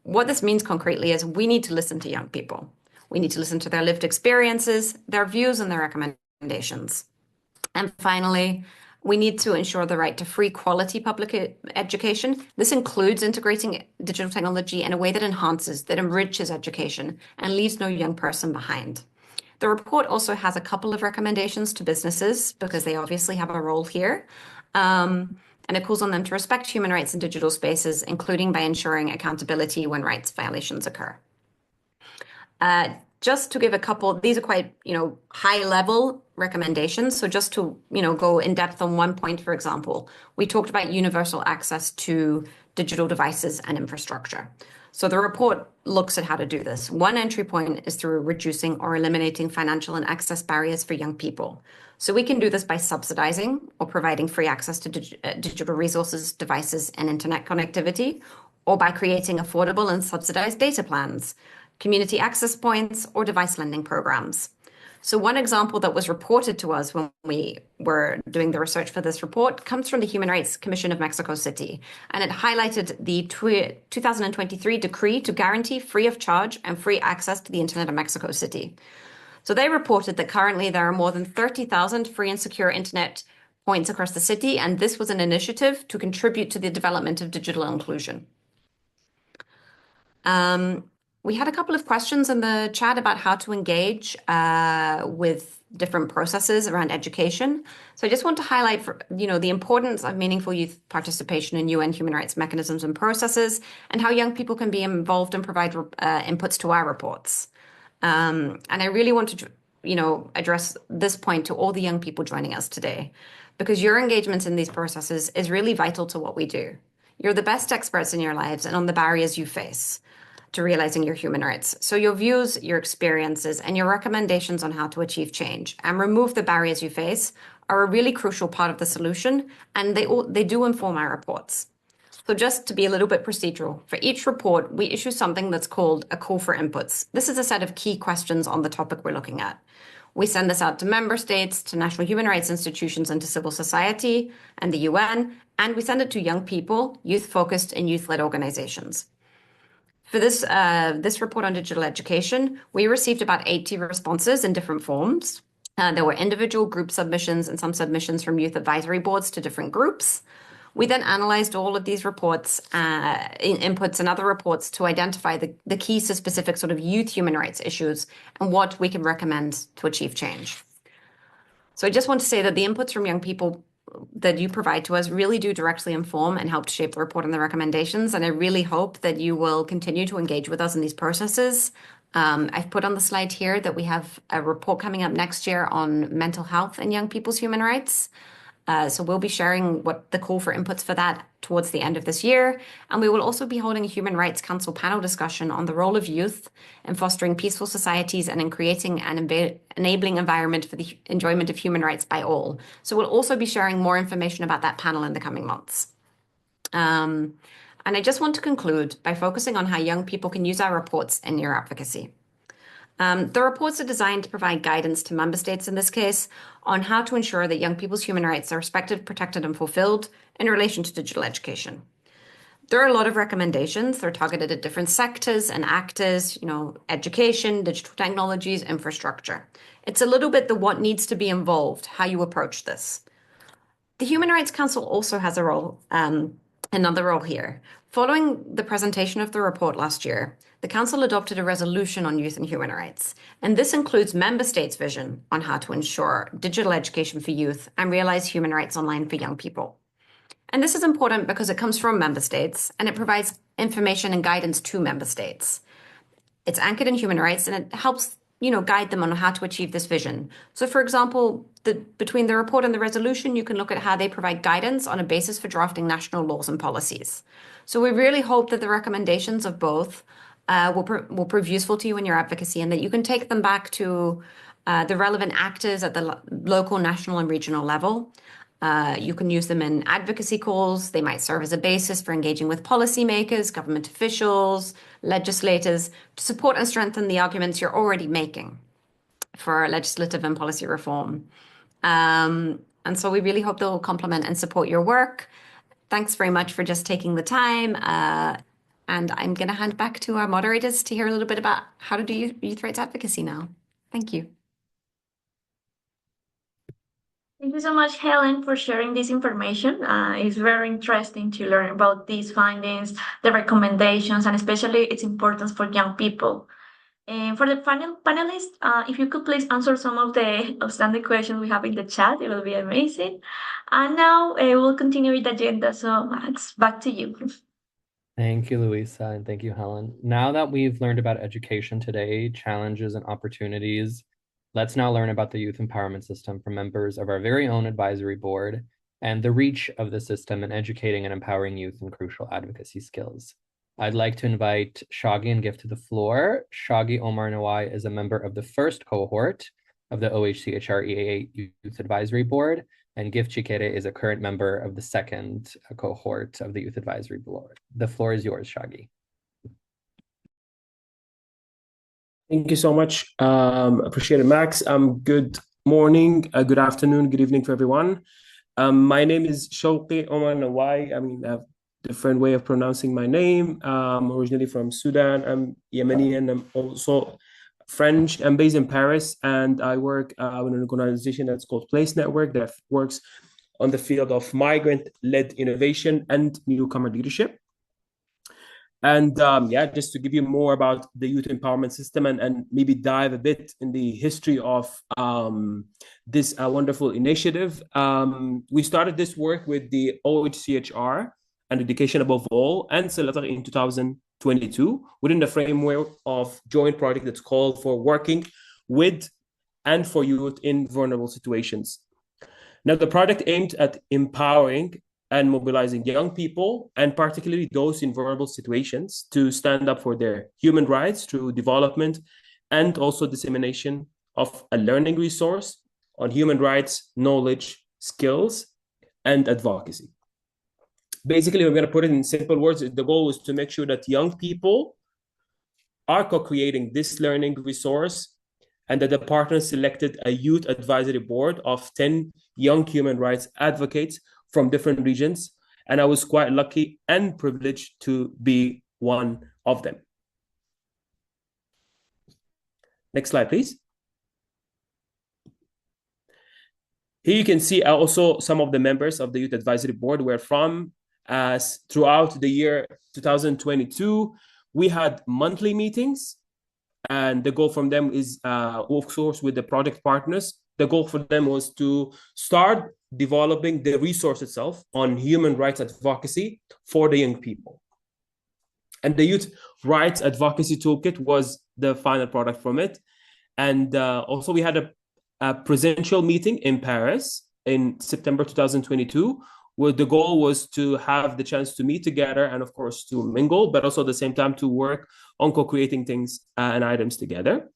What this means concretely is we need to listen to young people. We need to listen to their lived experiences, their views, and their recommendations. And finally, we need to ensure the right to free quality public education. This includes integrating digital technology in a way that enhances, that enriches education and leaves no young person behind. The report also has a couple of recommendations to businesses because they obviously have a role here. And it calls on them to respect human rights in digital spaces, including by ensuring accountability when rights violations occur. Just to give a couple, these are quite, high level recommendations. So just to, go in depth on one point, for example, we talked about universal access to digital devices and infrastructure. So the report looks at how to do this. One entry point is through reducing or eliminating financial and access barriers for young people. So we can do this by subsidizing or providing free access to digital resources, devices, and internet connectivity, or by creating affordable and subsidized data plans, community access points, or device lending programs. So one example that was reported to us when we were doing the research for this report comes from the Human Rights Commission of Mexico City, and it highlighted the 2023 decree to guarantee free of charge and free access to the internet of Mexico City. So they reported that currently there are more than 30,000 free and secure internet points across the city, and this was an initiative to contribute to the development of digital inclusion. We had a couple of questions in the chat about how to engage with different processes around education. So I just want to highlight, the importance of meaningful youth participation in UN human rights mechanisms and processes, and how young people can be involved and provide inputs to our reports. And I really want to, address this point to all the young people joining us today, because your engagement in these processes is really vital to what we do. You're the best experts in your lives and on the barriers you face to realizing your human rights. So your views, your experiences, and your recommendations on how to achieve change and remove the barriers you face are a really crucial part of the solution, and they do inform our reports. So just to be a little bit procedural, for each report, we issue something that's called a call for inputs. This is a set of key questions on the topic we're looking at. We send this out to member states, to national human rights institutions, and to civil society and the UN, and we send it to young people, youth-focused and youth-led organizations. For this report on digital education, we received about 80 responses in different forms. There were individual group submissions and some submissions from youth advisory boards to different groups. We then analyzed all of these reports, inputs and other reports to identify the keys to specific sort of youth human rights issues and what we can recommend to achieve change. So I just want to say that the inputs from young people that you provide to us really do directly inform and help to shape the report and the recommendations. And I really hope that you will continue to engage with us in these processes. I've put on the slide here that we have a report coming up next year on mental health and young people's human rights. So we'll be sharing what the call for inputs for that towards the end of this year. And we will also be holding a Human Rights Council panel discussion on the role of youth in fostering peaceful societies and in creating an enabling environment for the enjoyment of human rights by all. So we'll also be sharing more information about that panel in the coming months. And I just want to conclude by focusing on how young people can use our reports in your advocacy. The reports are designed to provide guidance to member states in this case on how to ensure that young people's human rights are respected, protected, and fulfilled in relation to digital education. There are a lot of recommendations. They're targeted at different sectors and actors, education, digital technologies, infrastructure. It's a little bit the what needs to be involved, how you approach this. The Human Rights Council also has a role, another role here. Following the presentation of the report last year, the Council adopted a resolution on youth and human rights, and this includes member states' vision on how to ensure digital education for youth and realize human rights online for young people. And this is important because it comes from member states and it provides information and guidance to member states. It's anchored in human rights and it helps, guide them on how to achieve this vision. So for example, between the report and the resolution, you can look at how they provide guidance on a basis for drafting national laws and policies. So we really hope that the recommendations of both will prove useful to you in your advocacy and that you can take them back to the relevant actors at the local, national, and regional level. You can use them in advocacy calls. They might serve as a basis for engaging with policymakers, government officials, legislators to support and strengthen the arguments you're already making for legislative and policy reform. And so we really hope they'll complement and support your work. Thanks very much for just taking the time. And I'm going to hand back to our moderators to hear a little bit about how to do youth rights advocacy now. Thank you. Thank you so much, Helen, for sharing this information. It's very interesting to learn about these findings, the recommendations, and especially its importance for young people. And for the panelists, if you could please answer some of the outstanding questions we have in the chat, it will be amazing. And now we'll continue with the agenda. So Max, back to you. Thank you, Luisa, and thank you, Helen. Now that we've learned about education today, challenges and opportunities, let's now learn about the youth empowerment system from members of our very own advisory board and the reach of the system in educating and empowering youth in crucial advocacy skills. I'd like to invite Shaggy and Gift to the floor. Shaggy Omar Nawai is a member of the first cohort of the OHCHR EAA Youth Advisory Board, and Gift Chikere is a current member of the second cohort of the Youth Advisory Board. The floor is yours, Shaggy. Thank you so much. Appreciate it, Max. Good morning, good afternoon, good evening for everyone. My name is Shouqi Omar Nawai. I have a different way of pronouncing my name. I'm originally from Sudan. I'm Yemeni and I'm also French. I'm based in Paris and I work with an organization that's called Place Network that works on the field of migrant-led innovation and newcomer leadership. And just to give you more about the youth empowerment system and maybe dive a bit in the history of this wonderful initiative. We started this work with the OHCHR and Education Above All and Salatar in 2022 within the framework of joint project that's called for working with and for youth in vulnerable situations. Now, the project aimed at empowering and mobilizing young people, and particularly those in vulnerable situations, to stand up for their human rights through development and also dissemination of a learning resource on human rights, knowledge, skills, and advocacy. Basically, we're going to put it in simple words. The goal was to make sure that young people are co-creating this learning resource and that the partners selected a youth advisory board of 10 young human rights advocates from different regions. And I was quite lucky and privileged to be one of them. Next slide, please. Here you can see also some of the members of the Youth Advisory Board were from. As throughout the year 2022, we had monthly meetings, and the goal from them is, of course, with the project partners. The goal for them was to start developing the resource itself on human rights advocacy for the young people. And the Youth Rights Advocacy Toolkit was the final product from it. And also we had a presential meeting in Paris in September 2022, where the goal was to have the chance to meet together and, of course, to mingle, but also at the same time to work on co-creating things and items together.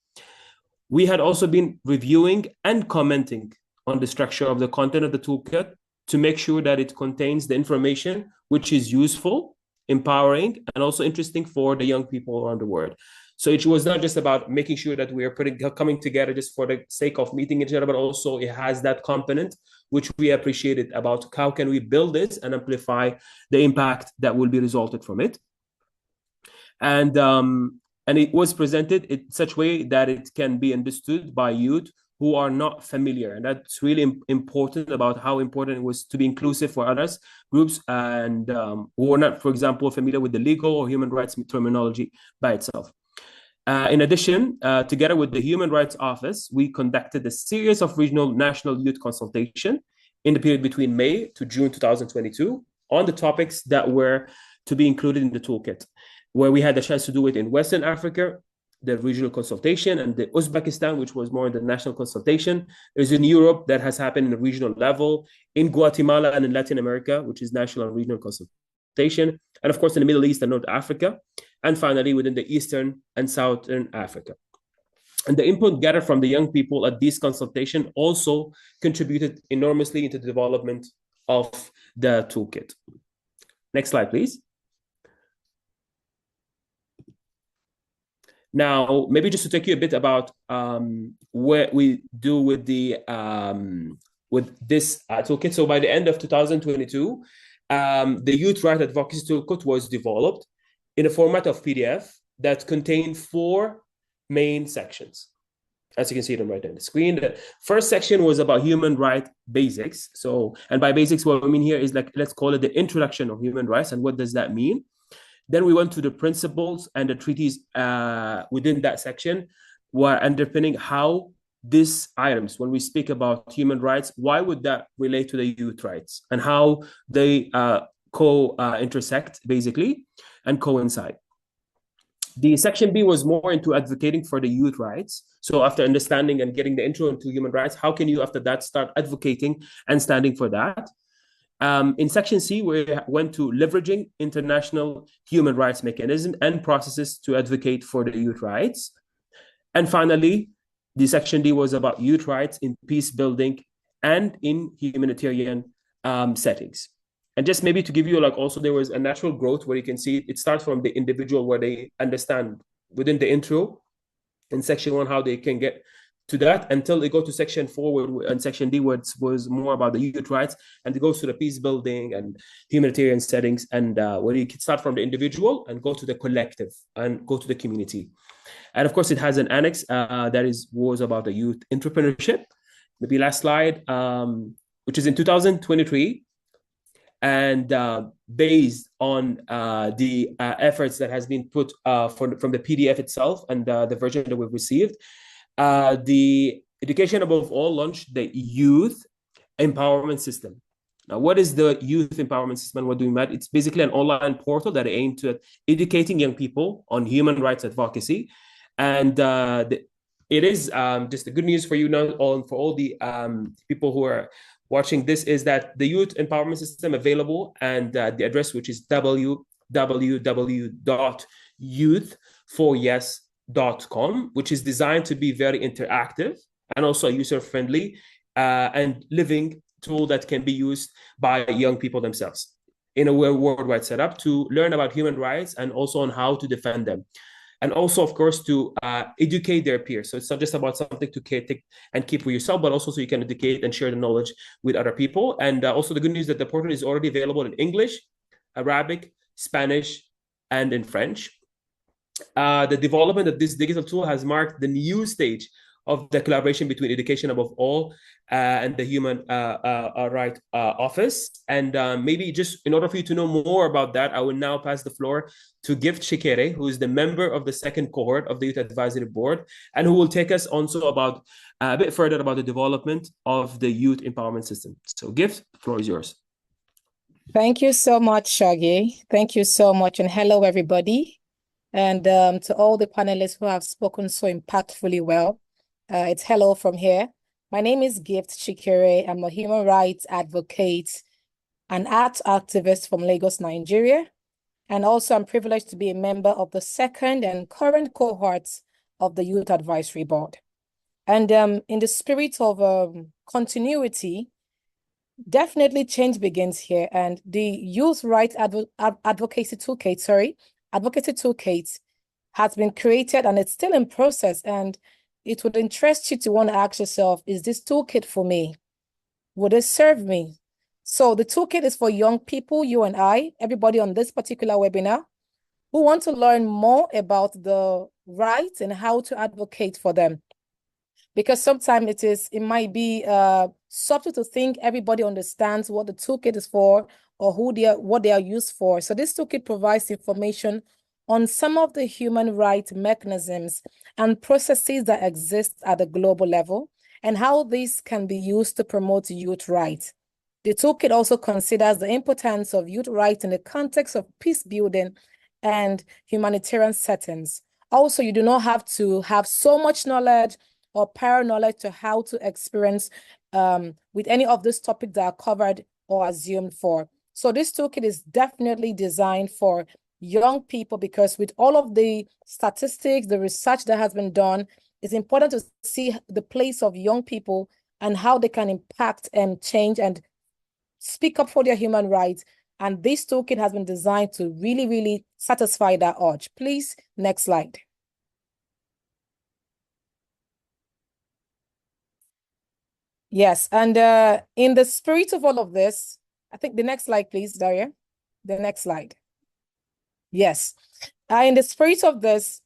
We had also been reviewing and commenting on the structure of the content of the toolkit to make sure that it contains the information which is useful, empowering, and also interesting for the young people around the world. So it was not just about making sure that we are coming together just for the sake of meeting each other, but also it has that component which we appreciated about how can we build this and amplify the impact that will be resulted from it. And it was presented in such a way that it can be understood by youth who are not familiar. And that's really important about how important it was to be inclusive for others, groups, and who are not, for example, familiar with the legal or human rights terminology by itself. In addition, together with the Human Rights Office, we conducted a series of regional national youth consultation in the period between May to June 2022 on the topics that were to be included in the toolkit, where we had the chance to do it in Western Africa, the regional consultation, and the Uzbekistan, which was more the national consultation. There's in Europe that has happened in the regional level, in Guatemala and in Latin America, which is national and regional consultation, and of course in the Middle East and North Africa, and finally within the Eastern and Southern Africa. And the input gathered from the young people at this consultation also contributed enormously into the development of the toolkit. Next slide, please. Now, maybe just to take you a bit about what we do with the with this toolkit. So by the end of 2022, the Youth Rights Advocacy Toolkit was developed in a format of PDF that contained 4 main sections. As you can see them right there on the screen. The first section was about human rights basics. So, and by basics, what I mean here is like, let's call it the introduction of human rights and what does that mean? Then we went to the principles and the treaties within that section were underpinning how these items, when we speak about human rights, why would that relate to the youth rights and how they intersect basically and coincide. The section B was more into advocating for the youth rights. So after understanding and getting the intro into human rights, how can you after that start advocating and standing for that? In section C, we went to leveraging international human rights mechanisms and processes to advocate for the youth rights. And finally, the section D was about youth rights in peace building and in humanitarian settings. And just maybe to give you like also there was a natural growth where you can see it starts from the individual where they understand within the intro in section 1 how they can get to that, until they go to section 4 and section D, where it was more about the youth rights, and it goes to the peace building and humanitarian settings, and where you can start from the individual and go to the collective and go to the community. And of course, it has an annex that was about the youth entrepreneurship. Maybe last slide, which is in 2023, and based on the efforts that has been put from the PDF itself and the version that we've received. The Education Above All launched the Youth Empowerment System. Now, what is the Youth Empowerment System? What do we mean? It's basically an online portal that aims at educating young people on human rights advocacy. And it is just the good news for you now, for all the people who are watching this, is that the Youth Empowerment System available, and the address, which is www.youth4yes.com, which is designed to be very interactive and also user-friendly and living tool that can be used by young people themselves in a worldwide setup to learn about human rights and also on how to defend them. And also, of course, to educate their peers. So it's not just about something to take and keep for yourself, but also so you can educate and share the knowledge with other people. And also the good news that the portal is already available in English, Arabic, Spanish, and in French. The development of this digital tool has marked the new stage of the collaboration between Education Above All and the Human Rights Office. And maybe just in order for you to know more about that, I will now pass the floor to Gift Shikere, who is the member of the second cohort of the Youth Advisory Board, and who will take us also about a bit further about the development of the Youth Empowerment System. So Gift, the floor is yours. Thank you so much, Shaggy. Thank you so much. And hello, everybody. And to all the panelists who have spoken so impactfully well. It's hello from here. My name is Gift Shikere. I'm a human rights advocate and art activist from Lagos, Nigeria. And also I'm privileged to be a member of the second and current cohorts of the Youth Advisory Board. And in the spirit of continuity, definitely change begins here. And the Youth Rights Advocacy Toolkit has been created, and it's still in process. And it would interest you to want to ask yourself, is this toolkit for me? Would it serve me? So the toolkit is for young people, you and I, everybody on this particular webinar, who want to learn more about the rights and how to advocate for them. Because sometimes it might be subtle to think everybody understands what the toolkit is for or what they are used for. So this toolkit provides information on some of the human rights mechanisms and processes that exist at the global level and how these can be used to promote youth rights. The toolkit also considers the importance of youth rights in the context of peace building and humanitarian settings. Also, you do not have to have so much knowledge or prior knowledge to how to experience with any of these topics that are covered or assumed for. So this toolkit is definitely designed for young people, because with all of the statistics, the research that has been done, it's important to see the place of young people and how they can impact and change and speak up for their human rights. And this toolkit has been designed to really, really satisfy that urge. Please, next slide. Yes, and in the spirit of all of this, I think the next slide, please, Daria. The next slide. Yes. In the spirit of this,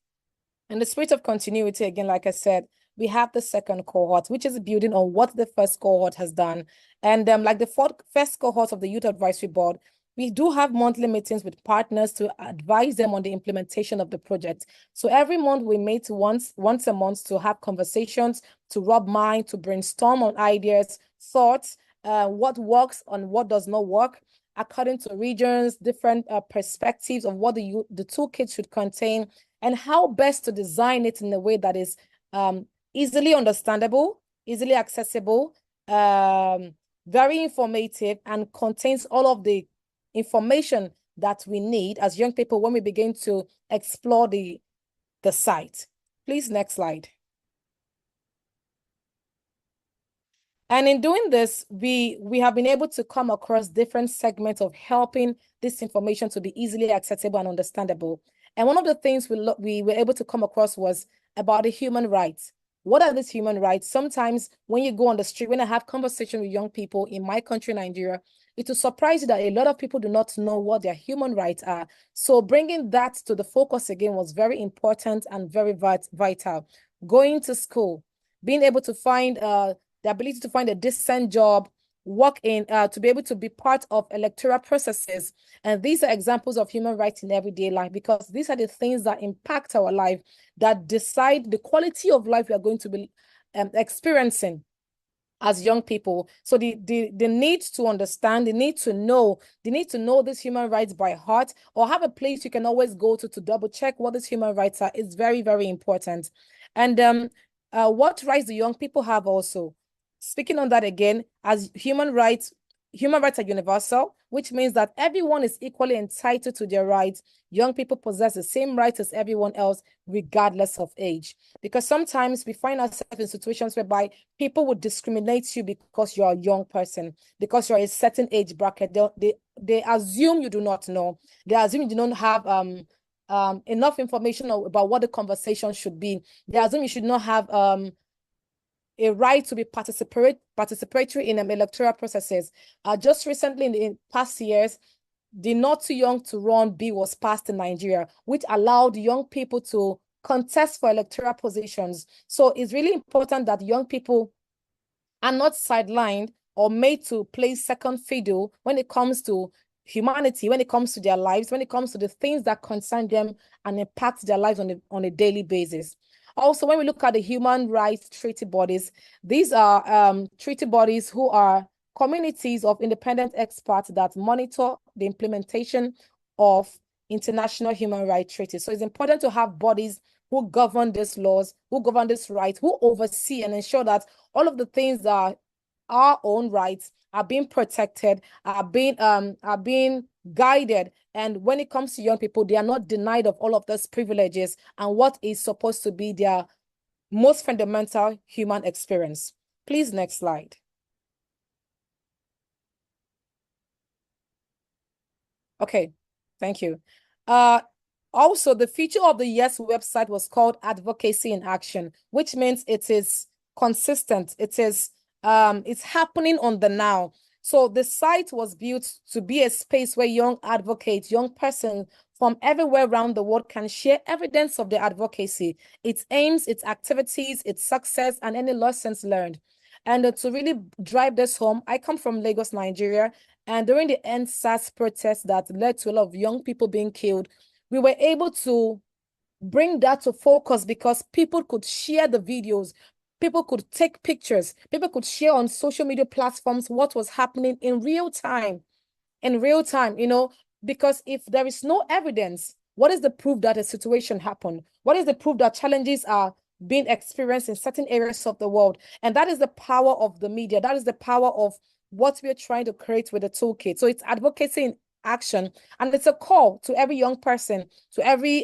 in the spirit of continuity, again, like I said, we have the second cohort, which is building on what the first cohort has done. And like the first cohort of the Youth Advisory Board, we do have monthly meetings with partners to advise them on the implementation of the project. So every month we meet once a month to have conversations, to rub mind, to brainstorm on ideas, thoughts, what works and what does not work, according to regions, different perspectives of what the toolkit should contain, and how best to design it in a way that is easily understandable, easily accessible, very informative, and contains all of the information that we need as young people when we begin to explore the site. Please, next slide. And in doing this, we have been able to come across different segments of helping this information to be easily accessible and understandable. And one of the things we were able to come across was about the human rights. What are these human rights? Sometimes when you go on the street, when I have conversation with young people in my country, Nigeria, it will surprise you that a lot of people do not know what their human rights are. So bringing that to the focus again was very important and very vital. Going to school, being able to find the ability to find a decent job, work in, to be able to be part of electoral processes. And these are examples of human rights in everyday life, because these are the things that impact our life, that decide the quality of life we are going to be experiencing as young people. So the need to understand, the need to know these human rights by heart, or have a place you can always go to double check what these human rights are, is very, very important. And what rights do young people have also? Speaking on that again, as human rights are universal, which means that everyone is equally entitled to their rights. Young people possess the same rights as everyone else, regardless of age. Because sometimes we find ourselves in situations whereby people would discriminate you because you're a young person, because you're a certain age bracket. They assume you do not know. They assume you do not have enough information about what the conversation should be. They assume you should not have a right to be participatory in electoral processes. Just recently, in past years, the Not Too Young to Run bill was passed in Nigeria, which allowed young people to contest for electoral positions. So it's really important that young people are not sidelined or made to play second fiddle when it comes to humanity, when it comes to their lives, when it comes to the things that concern them and impact their lives on a daily basis. Also, when we look at the human rights treaty bodies, these are treaty bodies who are communities of independent experts that monitor the implementation of international human rights treaties. So it's important to have bodies who govern these laws, who govern these rights, who oversee and ensure that all of the things that are our own rights are being protected, are being guided. And when it comes to young people, they are not denied of all of those privileges and what is supposed to be their most fundamental human experience. Please, next slide. Okay, thank you. Also, the feature of the YES website was called Advocacy in Action, which means it is consistent. It is it's happening on the now. So the site was built to be a space where young advocates, young persons from everywhere around the world can share evidence of their advocacy, its aims, its activities, its success, and any lessons learned. And to really drive this home, I come from Lagos, Nigeria, and during the EndSARS protests that led to a lot of young people being killed, we were able to bring that to focus because people could share the videos, people could take pictures, people could share on social media platforms what was happening in real time, you know, because if there is no evidence, what is the proof that a situation happened? What is the proof that challenges are being experienced in certain areas of the world? And that is the power of the media. That is the power of what we're trying to create with the toolkit. So it's advocacy in action, and it's a call to every young person, to every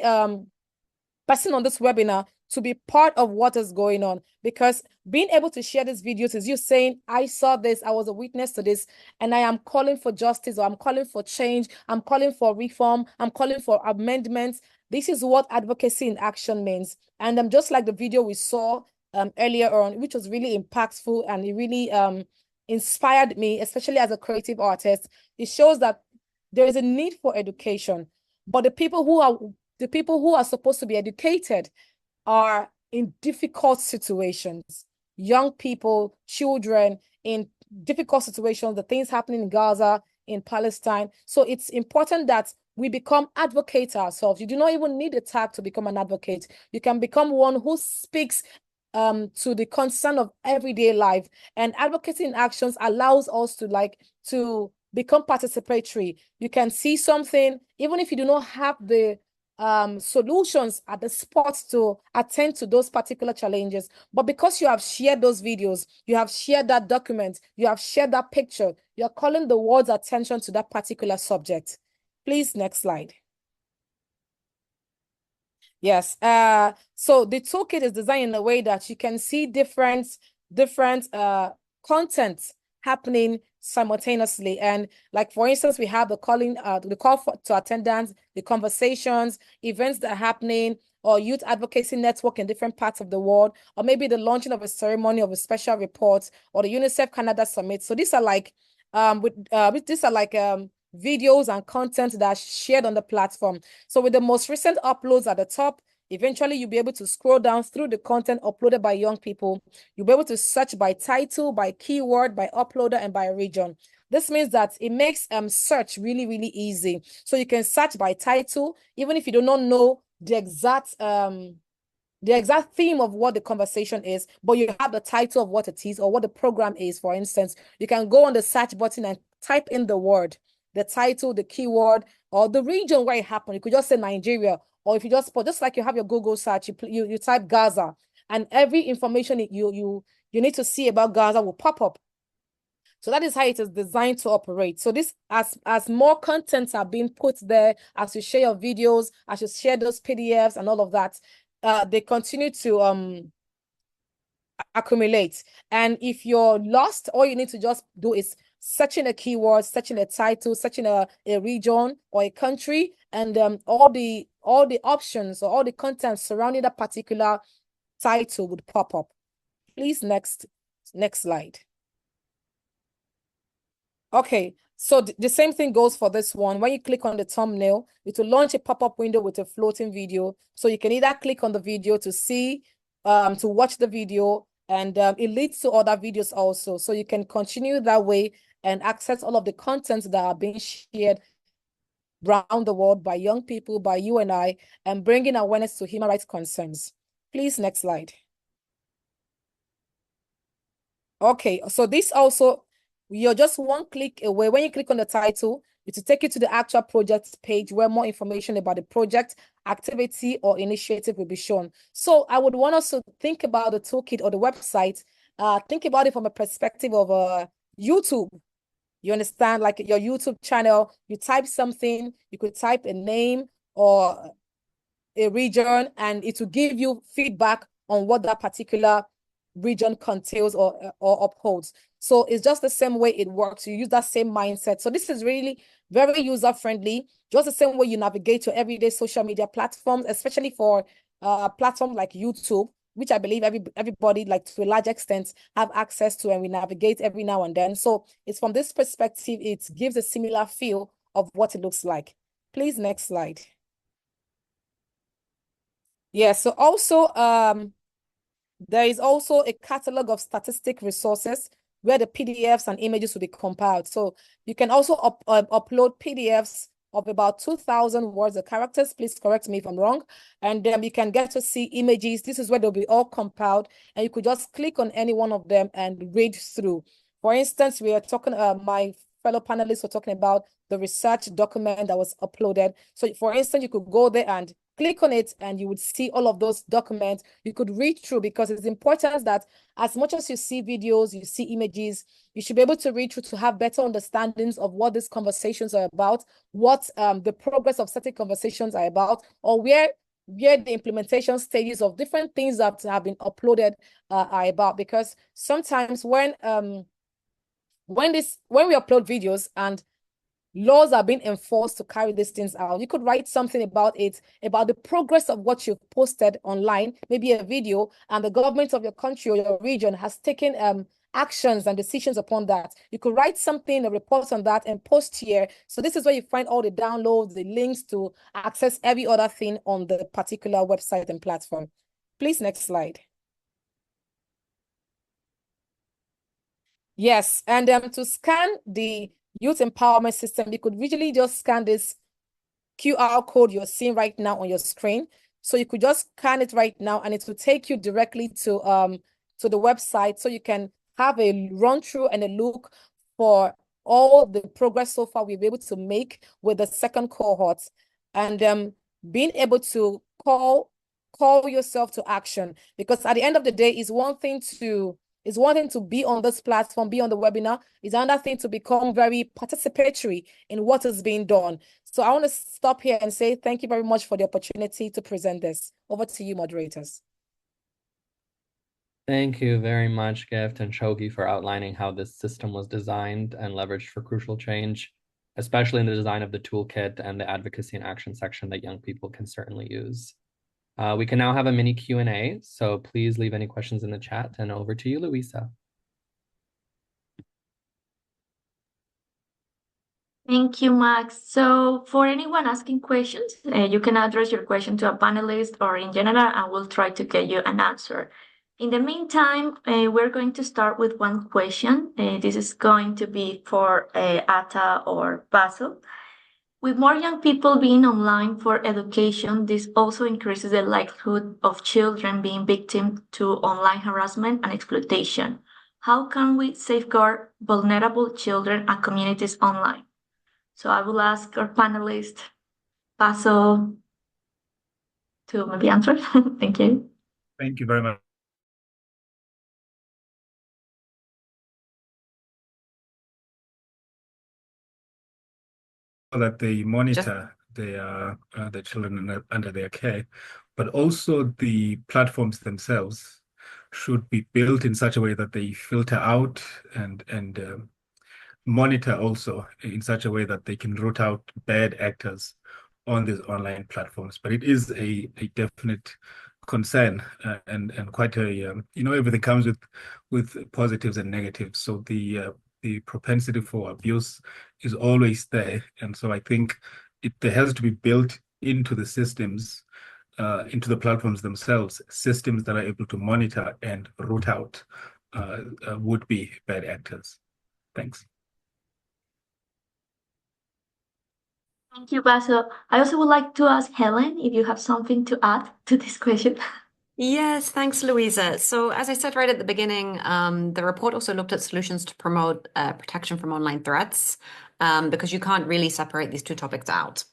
person on this webinar to be part of what is going on, because being able to share these videos is you saying, I saw this, I was a witness to this, and I am calling for justice, or I'm calling for change, I'm calling for reform, I'm calling for amendments. This is what advocacy in action means. And just like the video we saw earlier on, which was really impactful and it really inspired me, especially as a creative artist, it shows that there is a need for education, but the people who are supposed to be educated are in difficult situations. Young people, children in difficult situations, the things happening in Gaza, in Palestine. So it's important that we become advocates ourselves. You do not even need a tag to become an advocate. You can become one who speaks to the concern of everyday life. And advocacy in actions allows us to become participatory. You can see something, even if you do not have the solutions at the spot to attend to those particular challenges. But because you have shared those videos, you have shared that document, you have shared that picture, you're calling the world's attention to that particular subject. Please, next slide. Yes, so the toolkit is designed in a way that you can see different content happening simultaneously. And like, for instance, we have the call to attendance, the conversations, events that are happening, or youth advocacy network in different parts of the world, or maybe the launching of a ceremony of a special report, or the UNICEF Canada Summit. So these are like videos and content that are shared on the platform. So with the most recent uploads at the top, eventually you'll be able to scroll down through the content uploaded by young people. You'll be able to search by title, by keyword, by uploader, and by region. This means that it makes search really, really easy. So you can search by title, even if you do not know the exact theme of what the conversation is, but you have the title of what it is or what the program is. For instance, you can go on the search button and type in the word, the title, the keyword, or the region where it happened. You could just say Nigeria, or if you just put, just like you have your Google search, you type Gaza, and every information you need to see about Gaza will pop up. So that is how it is designed to operate. So this, as more contents are being put there, as you share your videos, as you share those PDFs and all of that, they continue to accumulate. And if you're lost, all you need to just do is searching a keyword, searching a title, searching a region or a country, and all the options or all the content surrounding that particular title would pop up. Please, next slide. Okay, so the same thing goes for this one. When you click on the thumbnail, it will launch a pop-up window with a floating video. So you can either click on the video to see, to watch the video, and it leads to other videos also. So you can continue that way and access all of the contents that are being shared around the world by young people, by you and I, and bringing awareness to human rights concerns. Please, next slide. Okay, so this also, you're just one click away. When you click on the title, it will take you to the actual project page where more information about the project, activity, or initiative will be shown. So I would want us to think about the toolkit or the website, think about it from a perspective of YouTube. You understand, like your YouTube channel, you type something, you could type a name or a region, and it will give you feedback on what that particular region contains or upholds. So it's just the same way it works. You use that same mindset. So this is really very user-friendly, just the same way you navigate your everyday social media platforms, especially for platforms like YouTube, which I believe everybody, like to a large extent, have access to, and we navigate every now and then. So it's from this perspective, it gives a similar feel of what it looks like. Please, next slide. Yeah, so also there is also a catalog of statistic resources where the PDFs and images will be compiled. So you can also upload PDFs of about 2,000 words or characters. Please correct me if I'm wrong. And then you can get to see images. This is where they'll be all compiled, and you could just click on any one of them and read through. For instance, we are talking, my fellow panelists were talking about the research document that was uploaded. So for instance, you could go there and click on it, and you would see all of those documents. You could read through, because it's important that as much as you see videos, you see images, you should be able to read through to have better understandings of what these conversations are about, what the progress of certain conversations are about, or where the implementation stages of different things that have been uploaded are about. Because sometimes when we upload videos and laws are being enforced to carry these things out, you could write something about it, about the progress of what you've posted online, maybe a video, and the government of your country or your region has taken actions and decisions upon that. You could write something, a report on that, and post here. So this is where you find all the downloads, the links to access every other thing on the particular website and platform. Please, next slide. Yes, and to scan the youth empowerment system, you could visually just scan this QR code you're seeing right now on your screen. So you could just scan it right now, and it will take you directly to the website, so you can have a run through and a look for all the progress so far we've been able to make with the second cohort, and being able to call yourself to action. Because at the end of the day, it's one thing to be on this platform, be on the webinar. It's another thing to become very participatory in what is being done. So I want to stop here and say thank you very much for the opportunity to present this. Over to you, moderators. Thank you very much, Gift and Shogi, for outlining how this system was designed and leveraged for crucial change, especially in the design of the toolkit and the advocacy and action section that young people can certainly use. We can now have a mini Q&A, so please leave any questions in the chat, and over to you, Luisa. Thank you, Max. So for anyone asking questions, you can address your question to a panelist or in general, and we'll try to get you an answer. In the meantime, we're going to start with one question. This is going to be for Atta or Basil. With more young people being online for education, this also increases the likelihood of children being victims to online harassment and exploitation. How can we safeguard vulnerable children and communities online? So I will ask our panelist, Basil, to maybe answer. Thank you. Thank you very much. That they monitor the children under their care, but also the platforms themselves should be built in such a way that they filter out and monitor also in such a way that they can root out bad actors on these online platforms. But it is a definite concern and quite a everything comes with positives and negatives. So the propensity for abuse is always there, and so I think there has to be built into the systems, into the platforms themselves, systems that are able to monitor and root out would-be bad actors. Thanks. Thank you, Basil. I also would like to ask Helen if you have something to add to this question. Yes, thanks, Luisa. So as I said right at the beginning, the report also looked at solutions to promote protection from online threats, because you can't really separate these two topics out.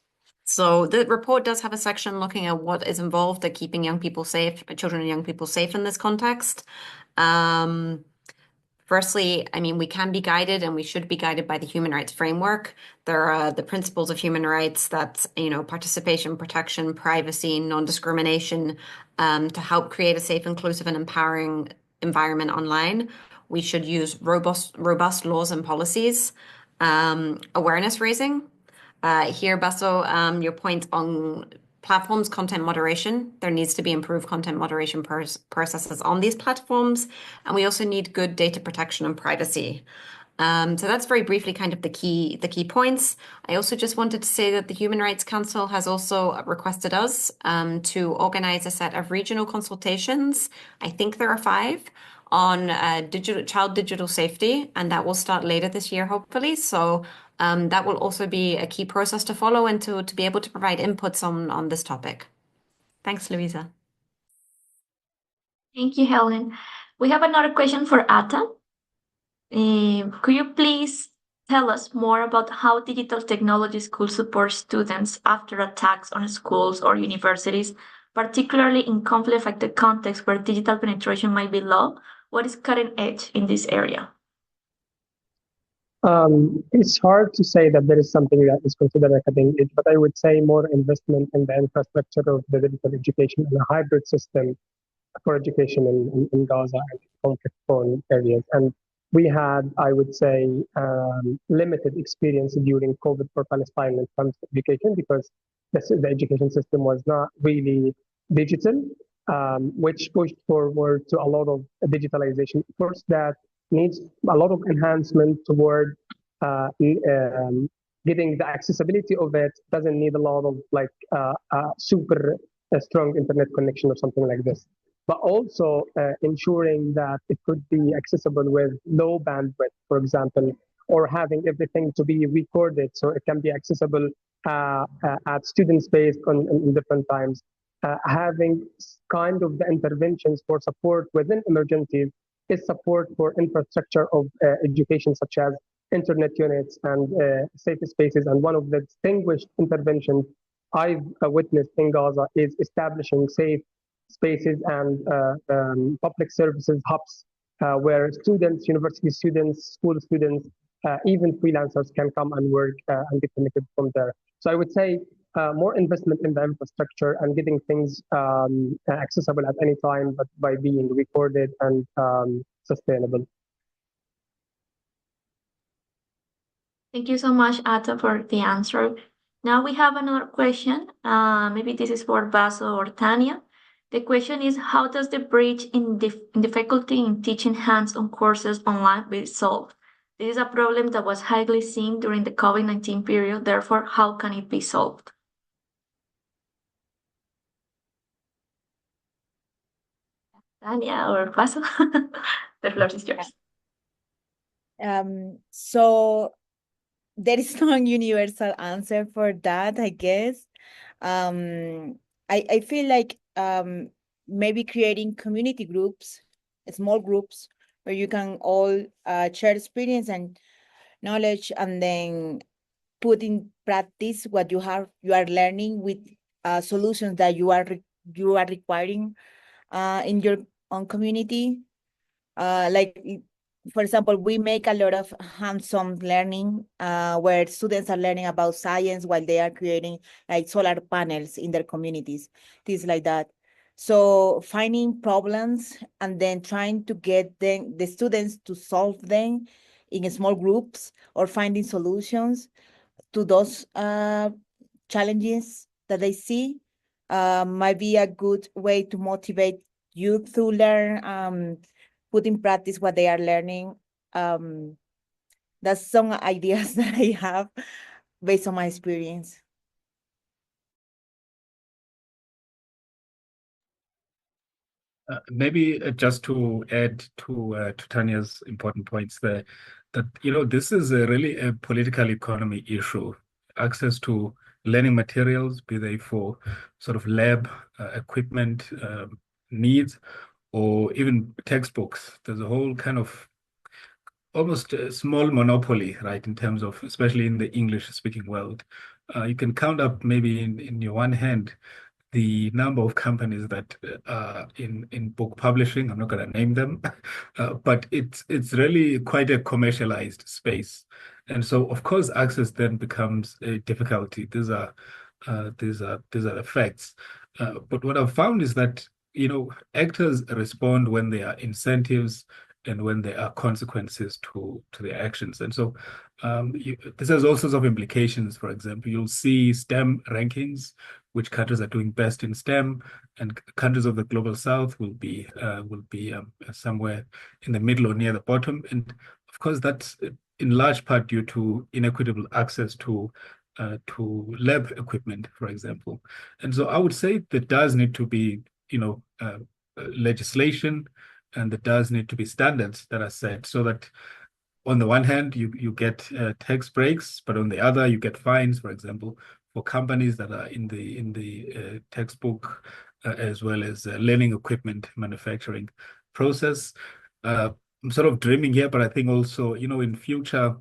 So the report does have a section looking at what is involved at keeping young people safe, children and young people safe in this context. Firstly, I mean, we can be guided and we should be guided by the human rights framework. There are the principles of human rights that, participation, protection, privacy, non-discrimination, to help create a safe, inclusive, and empowering environment online. We should use robust laws and policies. Awareness raising. Here, Basso, your point on platforms, content moderation. There needs to be improved content moderation processes on these platforms. And we also need good data protection and privacy. So that's very briefly kind of the key points. I also just wanted to say that the Human Rights Council has also requested us to organize a set of regional consultations. I think there are 5 on child digital safety, and that will start later this year, hopefully. So that will also be a key process to follow and to be able to provide inputs on this topic. Thanks, Luisa. Thank you, Helen. We have another question for Atta. Could you please tell us more about how digital technologies could support students after attacks on schools or universities, particularly in conflict-affected contexts where digital penetration might be low? What is cutting edge in this area? It's hard to say that there is something that is considered a cutting edge, but I would say more investment in the infrastructure of the digital education and a hybrid system for education in Gaza and conflict-prone areas. And we had, I would say, limited experience during COVID for Palestine when it comes to education because the education system was not really digital, which pushed forward to a lot of digitalization efforts that needs a lot of enhancement toward getting the accessibility of it. Doesn't need a lot of super strong internet connection or something like this, but also ensuring that it could be accessible with low bandwidth, for example, or having everything to be recorded so it can be accessible at student space in different times. Having kind of the interventions for support within emergencies is support for infrastructure of education, such as internet units and safe spaces. And one of the distinguished interventions I've witnessed in Gaza is establishing safe spaces and public services hubs where students, university students, school students, even freelancers can come and work and get connected from there. So I would say more investment in the infrastructure and getting things accessible at any time, but by being recorded and sustainable. Thank you so much, Atta, for the answer. Now we have another question. Maybe this is for Basil or Tanya. The question is, how does the bridge in difficulty in teaching hands-on courses online be solved? This is a problem that was highly seen during the COVID-19 period. Therefore, how can it be solved? Tania or Paso? The floor is yours. So there is no universal answer for that, I guess. I feel like maybe creating community groups, small groups, where you can all share experience and knowledge, and then put in practice what you are learning with solutions that you are requiring in your own community. Like, for example, we make a lot of hands-on learning where students are learning about science while they are creating like solar panels in their communities, things like that. So finding problems and then trying to get the students to solve them in small groups, or finding solutions to those challenges that they see might be a good way to motivate youth to learn, put in practice what they are learning. That's some ideas that I have based on my experience. Maybe just to add to Tanya's important points there, that this is really a political economy issue. Access to learning materials, be they for sort of lab equipment needs, or even textbooks. There's a whole kind of almost a small monopoly, right, in terms of, especially in the English-speaking world. You can count up maybe in your one hand the number of companies that are in book publishing. I'm not going to name them, but it's really quite a commercialized space, and so of course access then becomes a difficulty. These are the facts. But what I've found is that actors respond when there are incentives and when there are consequences to their actions, and so this has all sorts of implications. For example, you'll see STEM rankings, which countries are doing best in STEM, and countries of the global south will be somewhere in the middle or near the bottom. And of course, that's in large part due to inequitable access to lab equipment, for example. And so I would say there does need to be legislation, and there does need to be standards that are set so that on the one hand you get tax breaks, but on the other you get fines, for example, for companies that are in the textbook as well as learning equipment manufacturing process. I'm sort of dreaming here, but I think also in future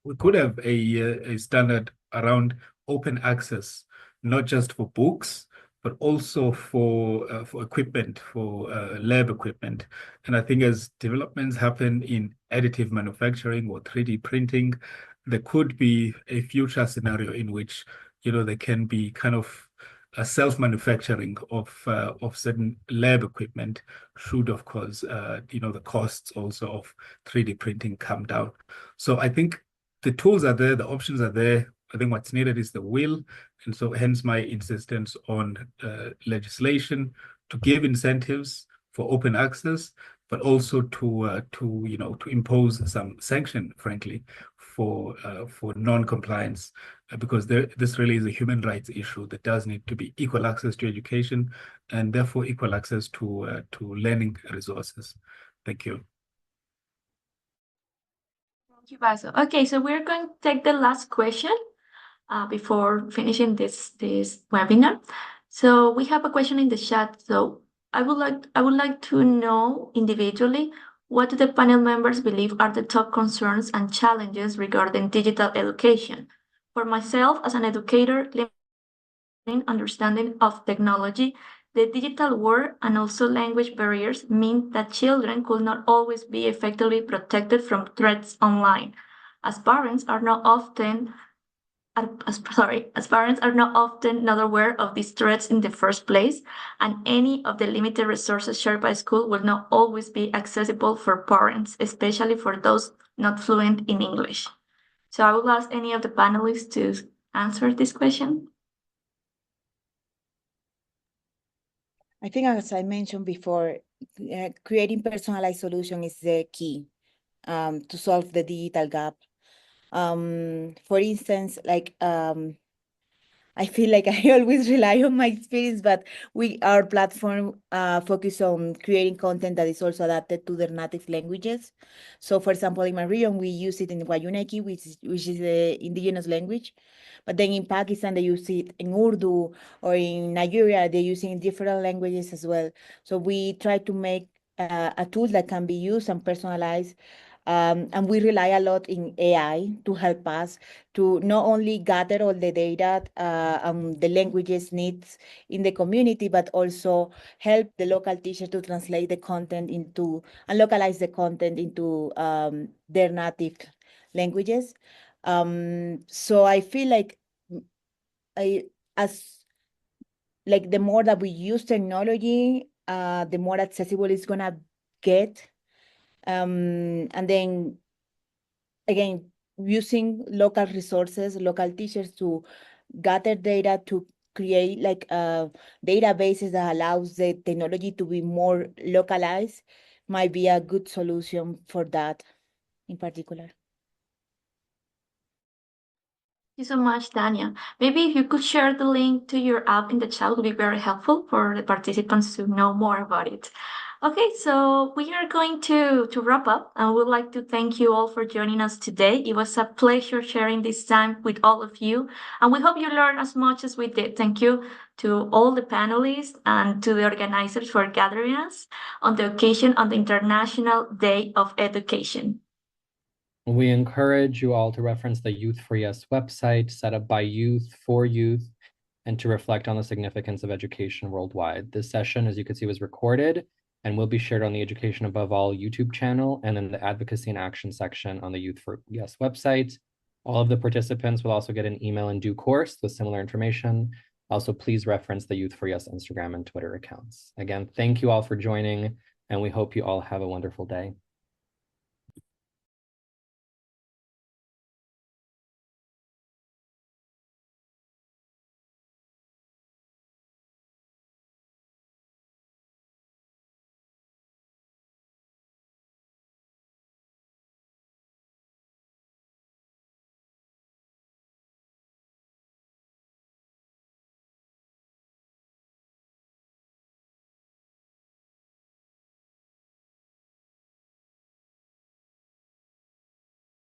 we could have a standard around open access, not just for books, but also for equipment, for lab equipment. And I think as developments happen in additive manufacturing or 3D printing, there could be a future scenario in which there can be kind of a self-manufacturing of certain lab equipment, should of course the costs also of 3D printing come down. So I think the tools are there, the options are there. I think what's needed is the will, and so hence my insistence on legislation to give incentives for open access, but also to impose some sanction, frankly, for non-compliance, because this really is a human rights issue. That does need to be equal access to education, and therefore equal access to learning resources. Thank you. Thank you, Basil. Okay, so we're going to take the last question before finishing this webinar. So we have a question in the chat. So I would like to know individually, what do the panel members believe are the top concerns and challenges regarding digital education? For myself, as an educator, understanding of technology, the digital world and also language barriers mean that children could not always be effectively protected from threats online, as parents are not often not aware of these threats in the first place, and any of the limited resources shared by school will not always be accessible for parents, especially for those not fluent in English. So I will ask any of the panelists to answer this question. I think, as I mentioned before, creating personalized solution is the key to solve the digital gap. For instance, like I feel like I always rely on my experience, but our platform focus on creating content that is also adapted to their native languages. So, for example, in my region, we use it in Wayuuneki, which is the indigenous language. But then in Pakistan, they use it in Urdu, or in Nigeria, they use it in different languages as well. So we try to make a tool that can be used and personalized. And we rely a lot in AI to help us to not only gather all the data the languages needs in the community, but also help the local teacher to translate the content into and localize the content into their native languages. So I feel like the more that we use technology, the more accessible it's gonna get. And then again, using local resources, local teachers to gather data to create like databases that allows the technology to be more localized might be a good solution for that in particular. Thank you so much, Tanya. Maybe if you could share the link to your app in the chat would be very helpful for the participants to know more about it. Okay, so we are going to wrap up, and we'd like to thank you all for joining us today. It was a pleasure sharing this time with all of you, and we hope you learned as much as we did. Thank you to all the panelists and to the organizers for gathering us on the occasion on the International Day of Education. We encourage you all to reference the Youth for Yes website set up by youth for youth and to reflect on the significance of education worldwide. This session, as you can see, was recorded and will be shared on the Education Above All YouTube channel and in the Advocacy and Action section on the Youth for Yes website. All of the participants will also get an email in due course with similar information. Also, please reference the Youth for Yes Instagram and Twitter accounts. Again, thank you all for joining, and we hope you all have a wonderful day.